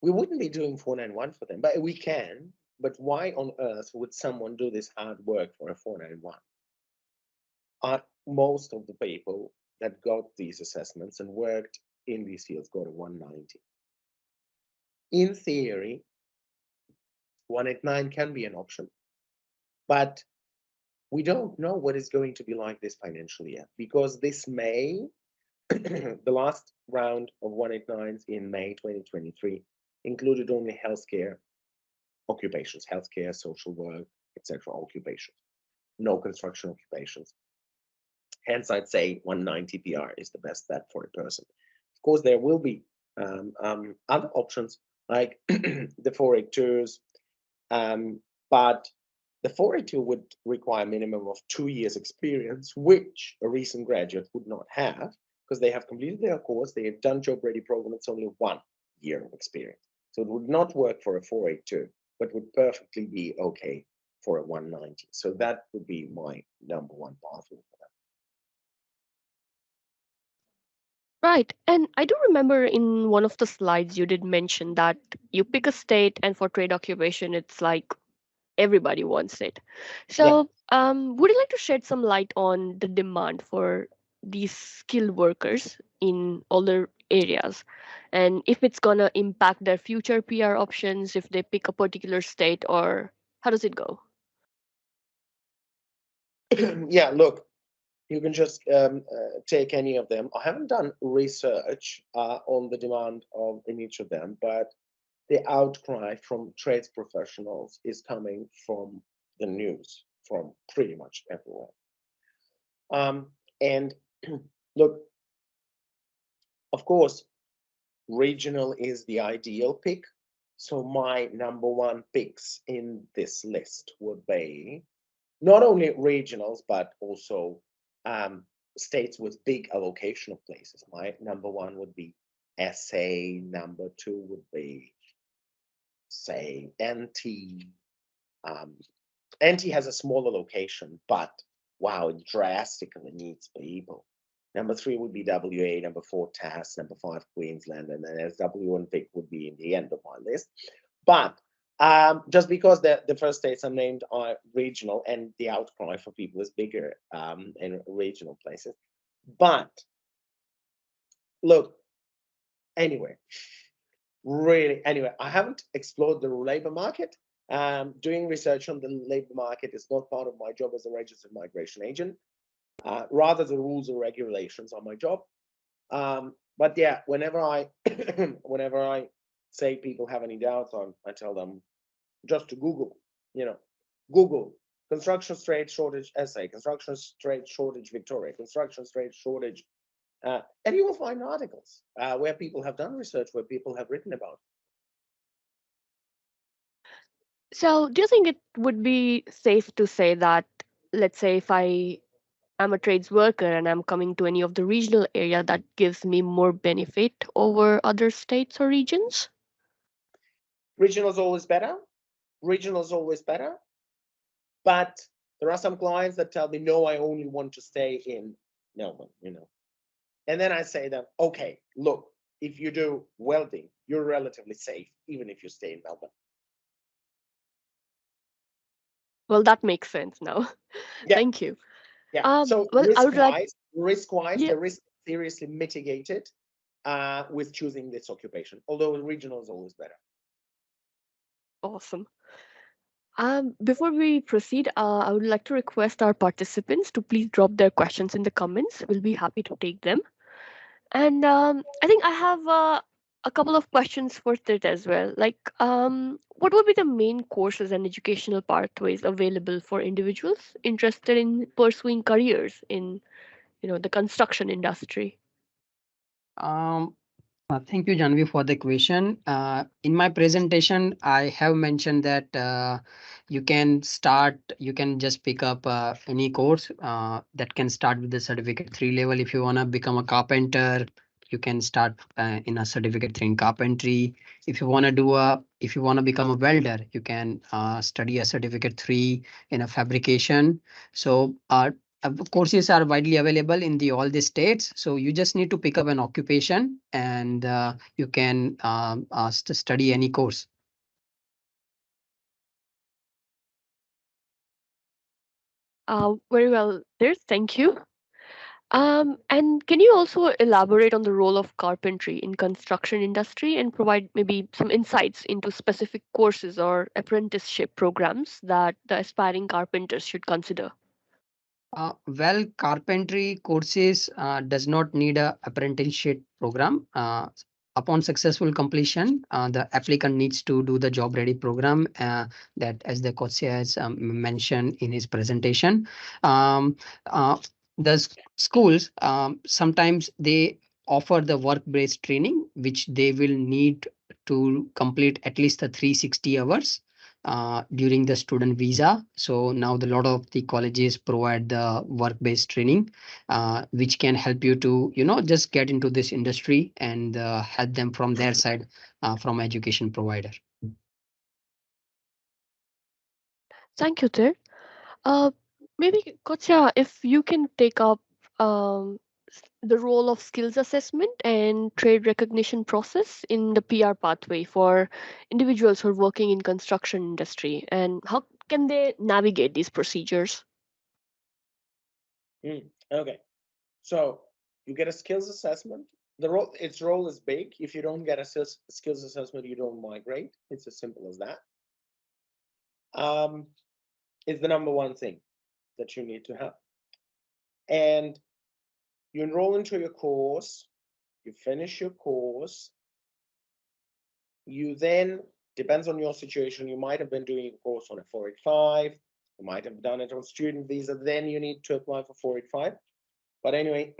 We wouldn't be doing 491 for them, but we can. But why on earth would someone do this hard work for a 491? Most of the people that got these assessments and worked in these fields got a 190. In theory, 189 can be an option, but we don't know what it's going to be like this financial year, because this May, the last round of 189s in May 2023 included only healthcare occupations, healthcare, social work, etc. occupations, no construction occupations. Hence, I'd say 190 PR is the best bet for a person. Of course, there will be other options like the 482s, but the 482 would require a minimum of 2 years experience, which a recent graduate would not have, because they have completed their course, they have done job ready program, it's only 1 year of experience. So it would not work for a 482, but would perfectly be okay for a 190. So that would be my number one pathway for that. Right. And I do remember in one of the slides you did mention that you pick a state and for trade occupation, it's like everybody wants it. Yeah. So, would you like to shed some light on the demand for these skilled workers in other areas, and if it's gonna impact their future PR options if they pick a particular state, or how does it go? Yeah, look, you can just take any of them. I haven't done research on the demand in each of them, but the outcry from trades professionals is coming from the news, from pretty much everywhere. And look, of course, regional is the ideal pick. So my number one picks in this list would be not only regionals, but also states with big allocation of places. My number one would be SA, number two would be, say, NT. NT has a smaller location, but wow, it drastically needs people. Number three would be WA, number four, TAS, number five, Queensland, and then SW and Vic would be in the end of my list. But just because the first states are named are regional and the outcry for people is bigger in regional places. But look, anyway, I haven't explored the labor market. Doing research on the labor market is not part of my job as a registered migration agent. Rather, the rules and regulations are my job. But yeah, whenever I say people have any doubts on, I tell them just to Google, Google construction trade shortage SA, construction trade shortage Victoria, construction trade shortage, and you will find articles where people have done research, where people have written about it. So do you think it would be safe to say that, let's say if I'm a trades worker and I'm coming to any of the regional area, that gives me more benefit over other states or regions? Regional is always better. Regional is always better. But there are some clients that tell me, no, I only want to stay in Melbourne, And then I say that, okay, look, if you do welding, you're relatively safe, even if you stay in Melbourne. Well, that makes sense now. Yeah. Thank you. Yeah. So well, risk-wise, yeah. the risk is seriously mitigated with choosing this occupation, although regional is always better. Awesome. Before we proceed, I would like to request our participants to please drop their questions in the comments. We'll be happy to take them. And I think I have a couple of questions for Tirth as well. Like, what would be the main courses and educational pathways available for individuals interested in pursuing careers in, the construction industry? Thank you, Janvi, for the question. In my presentation, I have mentioned that you can just pick up any course that can start with the certificate 3 level. If you want to become a carpenter, you can start in a certificate 3 in carpentry. If you want to become a welder, you can study a certificate 3 in a fabrication. So courses are widely available in all the states, so you just need to pick up an occupation and you can study any course. Very well, Tirth. Thank you. And can you also elaborate on the role of carpentry in construction industry and provide maybe some insights into specific courses or apprenticeship programs that the aspiring carpenters should consider? Well, carpentry courses does not need a apprenticeship program. Upon successful completion, the applicant needs to do the job ready program that, as the Kostya has mentioned in his presentation. The schools sometimes they offer the work-based training, which they will need to complete at least the 360 hours during the student visa. So now the lot of the colleges provide the work-based training, which can help you to, just get into this industry and help them from their side, from education provider. Thank you, Tirth. Maybe Kostya, if you can take up the role of skills assessment and trade recognition process in the PR pathway for individuals who are working in construction industry, and how can they navigate these procedures? Okay, so you get a skills assessment. Its role is big. If you don't get a skills assessment, you don't migrate. It's as simple as that. It's the number one thing that you need to have. And you enroll into your course, you finish your course, You then, depends on your situation, you might have been doing a course on a 485, you might have done it on student visa, then you need to apply for 485. But anyway,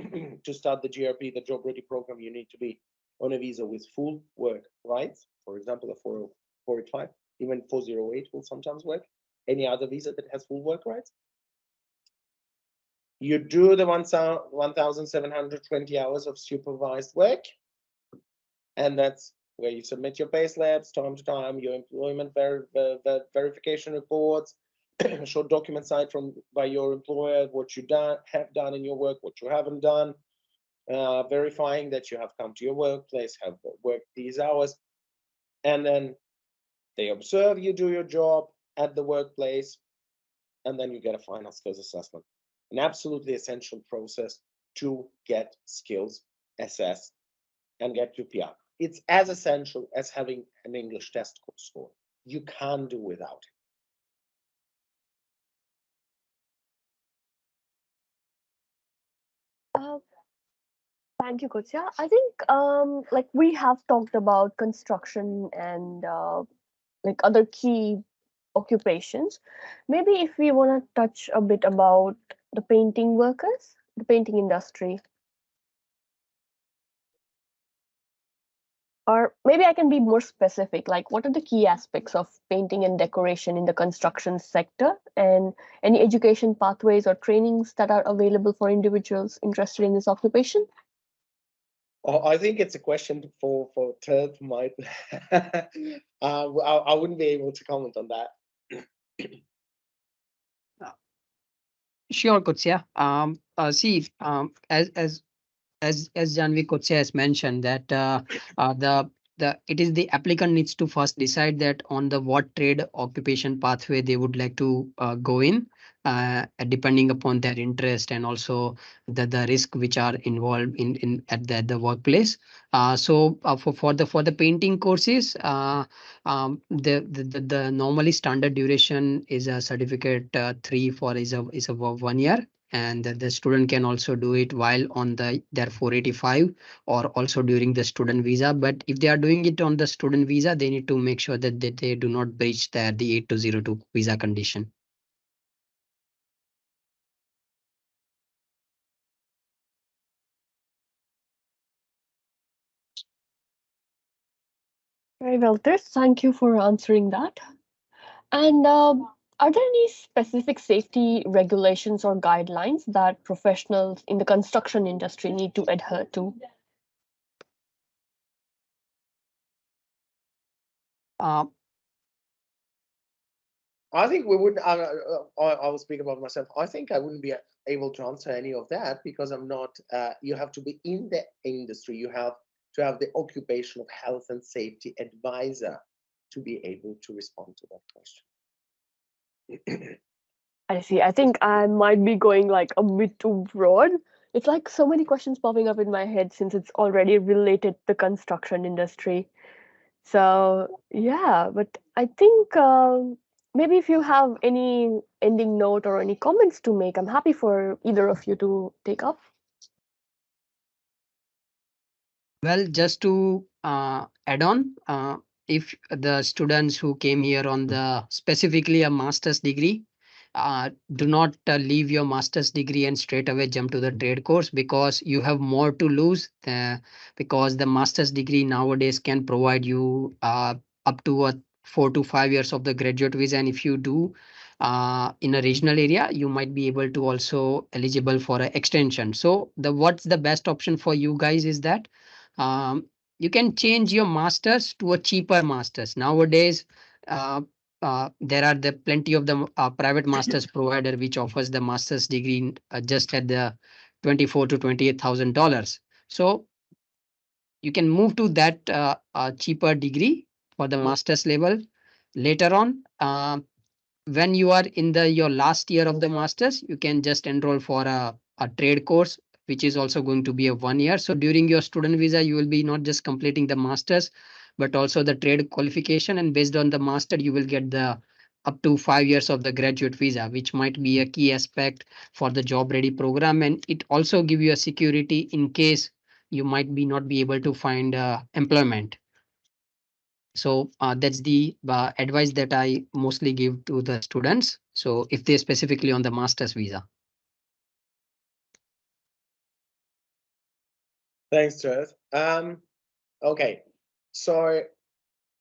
to start the GRP, the job ready program, you need to be on a visa with full work rights. For example, a 485, even 408 will sometimes work. Any other visa that has full work rights. You do the 1,720 hours of supervised work, and that's where you submit your pay slips time to time, your employment verification reports, short documents signed by your employer, what you have done in your work, what you haven't done, verifying that you have come to your workplace, have worked these hours, and then they observe you do your job at the workplace, and then you get a final skills assessment. An absolutely essential process to get skills assessed and get your PR. It's as essential as having an English test score. You can't do without Uh, Thank you, Kostya. I think like we have talked about construction and like other key occupations. Maybe if we want to touch a bit about the painting workers, the painting industry. Or maybe I can be more specific, like what are the key aspects of painting and decoration in the construction sector, and any education pathways or trainings that are available for individuals interested in this occupation? I think it's a question for Tirth. Might I wouldn't be able to comment on that. Sure, Kostya. See, as Janvi Kostya has mentioned that it is the applicant needs to first decide that on the what trade occupation pathway they would like to go in, depending upon their interest and also the risk which are involved in at the workplace. For the painting courses, the normally standard duration is a certificate 3 for is a 1 year, and the student can also do it while on their 485 or also during the student visa. But if they are doing it on the student visa, they need to make sure that they do not breach the 8202 visa condition. Very well, Tirth. Thank you for answering that. And are there any specific safety regulations or guidelines that professionals in the construction industry need to adhere to? I think we would. I will speak about myself. I think I wouldn't be able to answer any of that because I'm not. You have to be in the industry. You have to have the occupational health and safety advisor to be able to respond to that question. I see. I think I might be going like a bit too broad. It's like so many questions popping up in my head since it's already related to the construction industry. So yeah, but I think maybe if you have any ending note or any comments to make, I'm happy for either of you to take up. Well, just to add on, if the students who came here on the specifically a master's degree, do not leave your master's degree and straight away jump to the trade course, because you have more to lose. Because the master's degree nowadays can provide you up to 4 to 5 years of the graduate visa, and if you do in a regional area, you might be able to also eligible for an extension. So what's the best option for you guys is that you can change your masters to a cheaper masters nowadays. There are the plenty of the private masters provider which offers the master's degree just at the $24,000 to $28,000. So you can move to that cheaper degree for the master's level later on. When you are in your last year of the masters, you can just enroll for a trade course, which is also going to be a 1 year. So during your student visa, you will be not just completing the masters, but also the trade qualification. And based on the master, you will get the up to 5 years of the graduate visa, which might be a key aspect for the job ready program. And it also give you a security in case you might be not be able to find employment. So that's the advice that I mostly give to the students. So if they're specifically on the master's visa. Thanks, Tirth. Okay, so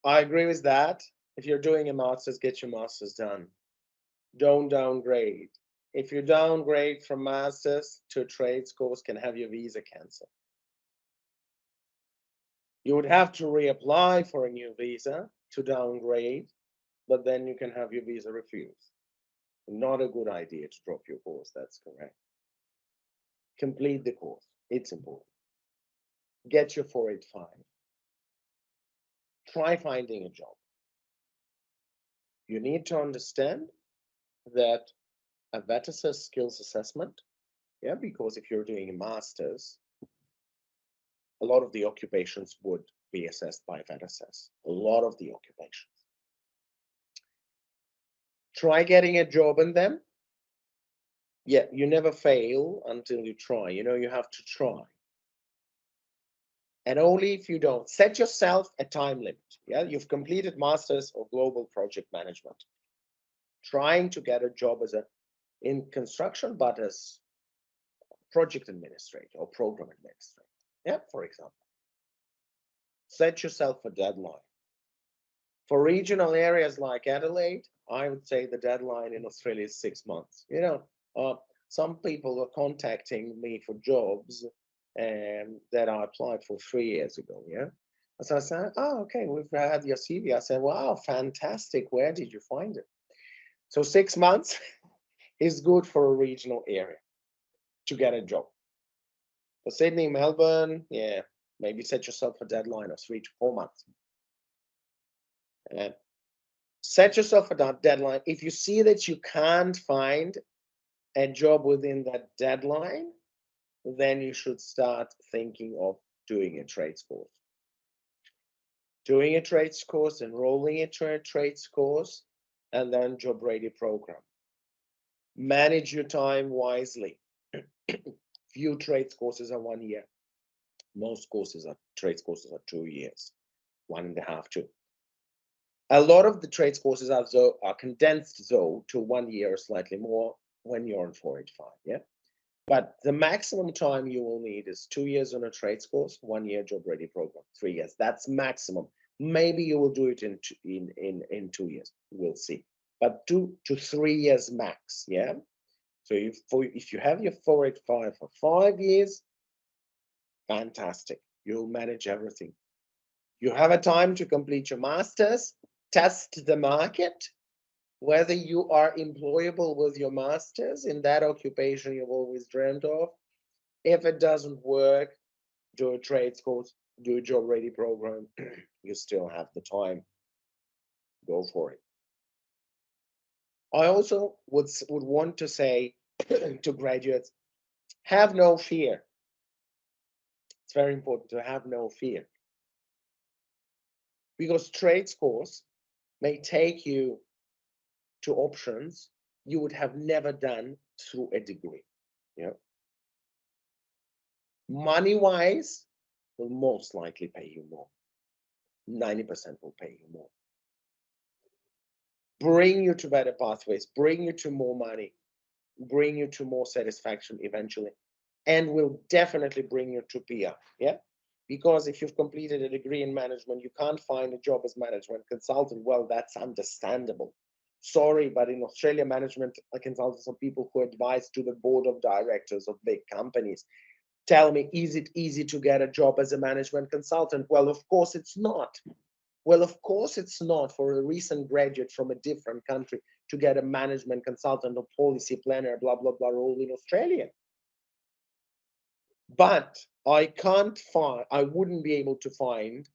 I agree with that. If you're doing a master's, get your master's done. Don't downgrade. If you downgrade from master's to a trades course, can have your visa cancelled. You would have to reapply for a new visa to downgrade, but then you can have your visa refused. Not a good idea to drop your course, that's correct. Complete the course, it's important. Get your 485. Try finding a job. You need to understand that a VET skills assessment, yeah, because if you're doing a master's, a lot of the occupations would be assessed by VET. A lot of the occupations. Try getting a job in them. Yeah, you never fail until you try. You know, you have to try. And only if you don't. Set yourself a time limit. Yeah, you've completed Masters of Global Project Management. Trying to get a job as in construction, but as project administrator or program administrator. Yeah, for example. Set yourself a deadline. For regional areas like Adelaide, I would say the deadline in Australia is 6 months. You know, some people are contacting me for jobs that I applied for 3 years ago. Yeah. So I said, oh, okay, we've had your CV. I said, wow, fantastic. Where did you find it? So 6 months is good for a regional area to get a job. For Sydney, Melbourne, yeah, maybe set yourself a deadline of 3 to 4 months. And set yourself a deadline. If you see that you can't find a job within that deadline, then you should start thinking of doing a trades course. Doing a trades course, enrolling into a trades course, and then job ready program. Manage your time wisely. Few trades courses are 1 year. Most trades courses are 2 years, 1.5, 2. A lot of the trades courses are condensed though to 1 year or slightly more when you're on 485. Yeah. But the maximum time you will need is 2 years on a trades course, 1 year job ready program, 3 years. That's maximum. Maybe you will do it in 2 years. We'll see. But 2 to 3 years max. Yeah. So if you have your 485 for 5 years, fantastic. You'll manage everything. You have a time to complete your master's, test the market, whether you are employable with your master's in that occupation you've always dreamed of. If it doesn't work, do a trades course, do a job ready program. You still have the time. Go for it. I also would want to say to graduates, have no fear. It's very important to have no fear. Because trades course may take you to options you would have never done through a degree. Yeah. Money-wise, will most likely pay you more. 90% will pay you more. Bring you to better pathways, bring you to more money, bring you to more satisfaction eventually, and will definitely bring you to PR. Yeah. Because if you've completed a degree in management, you can't find a job as management consultant. Well, that's understandable. Sorry, but in Australia, management consultants are people who advise to the board of directors of big companies. Tell me, is it easy to get a job as a management consultant? Well, of course it's not. Well, of course it's not for a recent graduate from a different country to get a management consultant or policy planner, blah, blah, blah, role in Australia. But I wouldn't be able to find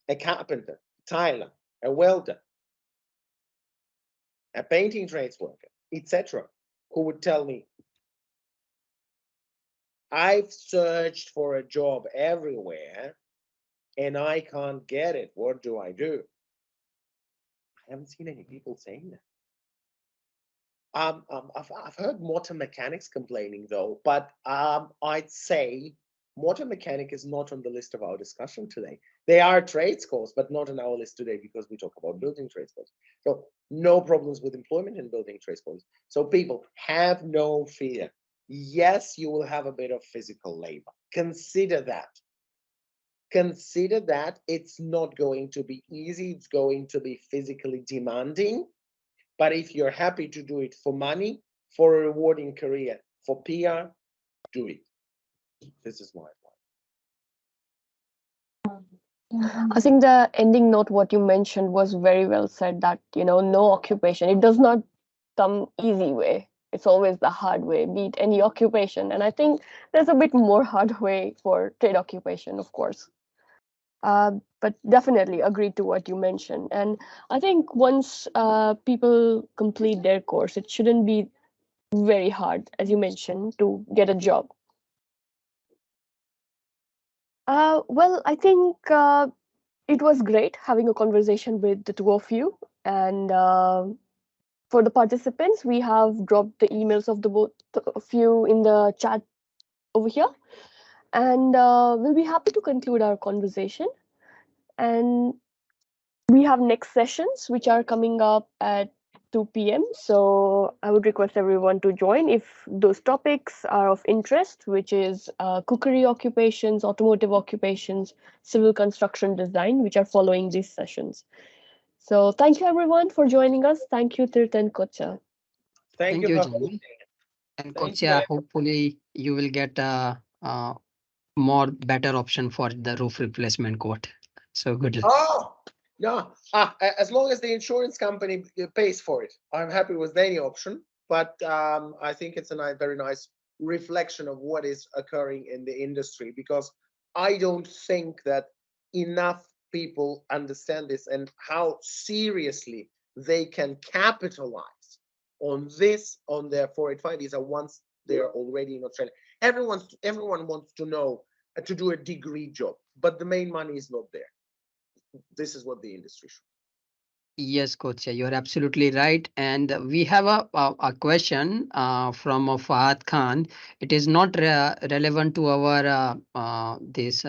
a carpenter, tiler, a welder, a painting trades worker, etc., who would tell me, I've searched for a job everywhere and I can't get it. What do I do? I haven't seen any people saying that. I've heard motor mechanics complaining though, but I'd say motor mechanic is not on the list of our discussion today. They are trades course, but not on our list today because we talk about building trades course. So no problems with employment in building trades course. So people, have no fear. Yes, you will have a bit of physical labor. Consider that. Consider that it's not going to be easy. It's going to be physically demanding. But if you're happy to do it for money, for a rewarding career, for PR, do it. This is my advice. I think the ending note, what you mentioned, was very well said, that, no occupation, it does not come easy way. It's always the hard way, be it any occupation. And I think there's a bit more hard way for trade occupation, of course. But definitely agree to what you mentioned. And I think once people complete their course, it shouldn't be very hard, as you mentioned, to get a job. Well, I think it was great having a conversation with the two of you. And for the participants, we have dropped the emails of the both of you in the chat over here. And we'll be happy to conclude our conversation. And we have next sessions, which are coming up at 2 p.m. So I would request everyone to join if those topics are of interest, which is cookery occupations, automotive occupations, civil construction design, which are following these sessions. So thank you, everyone, for joining us. Thank you, Tirth and Kostya. Thank you, Jamie. And Kostya, hopefully you will get a more better option for the roof replacement quote. So good luck. Oh, no. As long as the insurance company pays for it, I'm happy with any option. But I think it's a very nice reflection of what is occurring in the industry, because I don't think that enough people understand this and how seriously they can capitalize on this, on their 485 visa once they're already in Australia. Everyone wants to know, to do a degree job, but the main money is not there. This is what the industry should. Yes, Kostya, you're absolutely right. And we have a question from Fahad Khan. It is not relevant to our this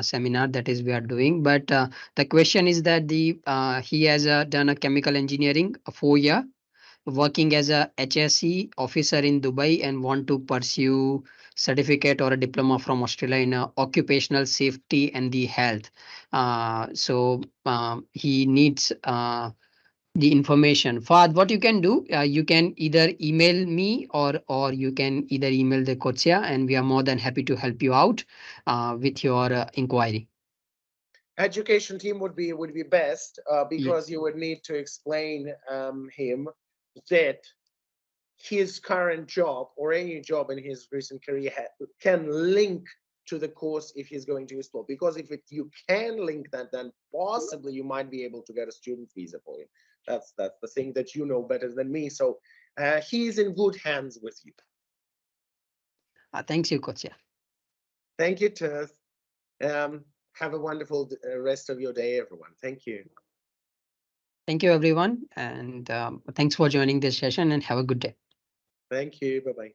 seminar that is we are doing, but the question is that he has done a chemical engineering 4 year, working as a HSE officer in Dubai, and want to pursue certificate or a diploma from Australia in occupational safety and the health. So he needs the information. Fahad, what you can do, you can either email me or you can either email the Kostya, and we are more than happy to help you out with your inquiry. Education team would be best because you would need to explain him that his current job or any job in his recent career can link to the course if he's going to explore. Because if you can link that, then possibly you might be able to get a student visa for him. That's the thing that you know better than me. So he's in good hands with you. Thanks you, Kostya. Thank you, Tirth. Have a wonderful rest of your day, everyone. Thank you. Thank you, everyone. And thanks for joining this session, and have a good day. Thank you. Bye-bye.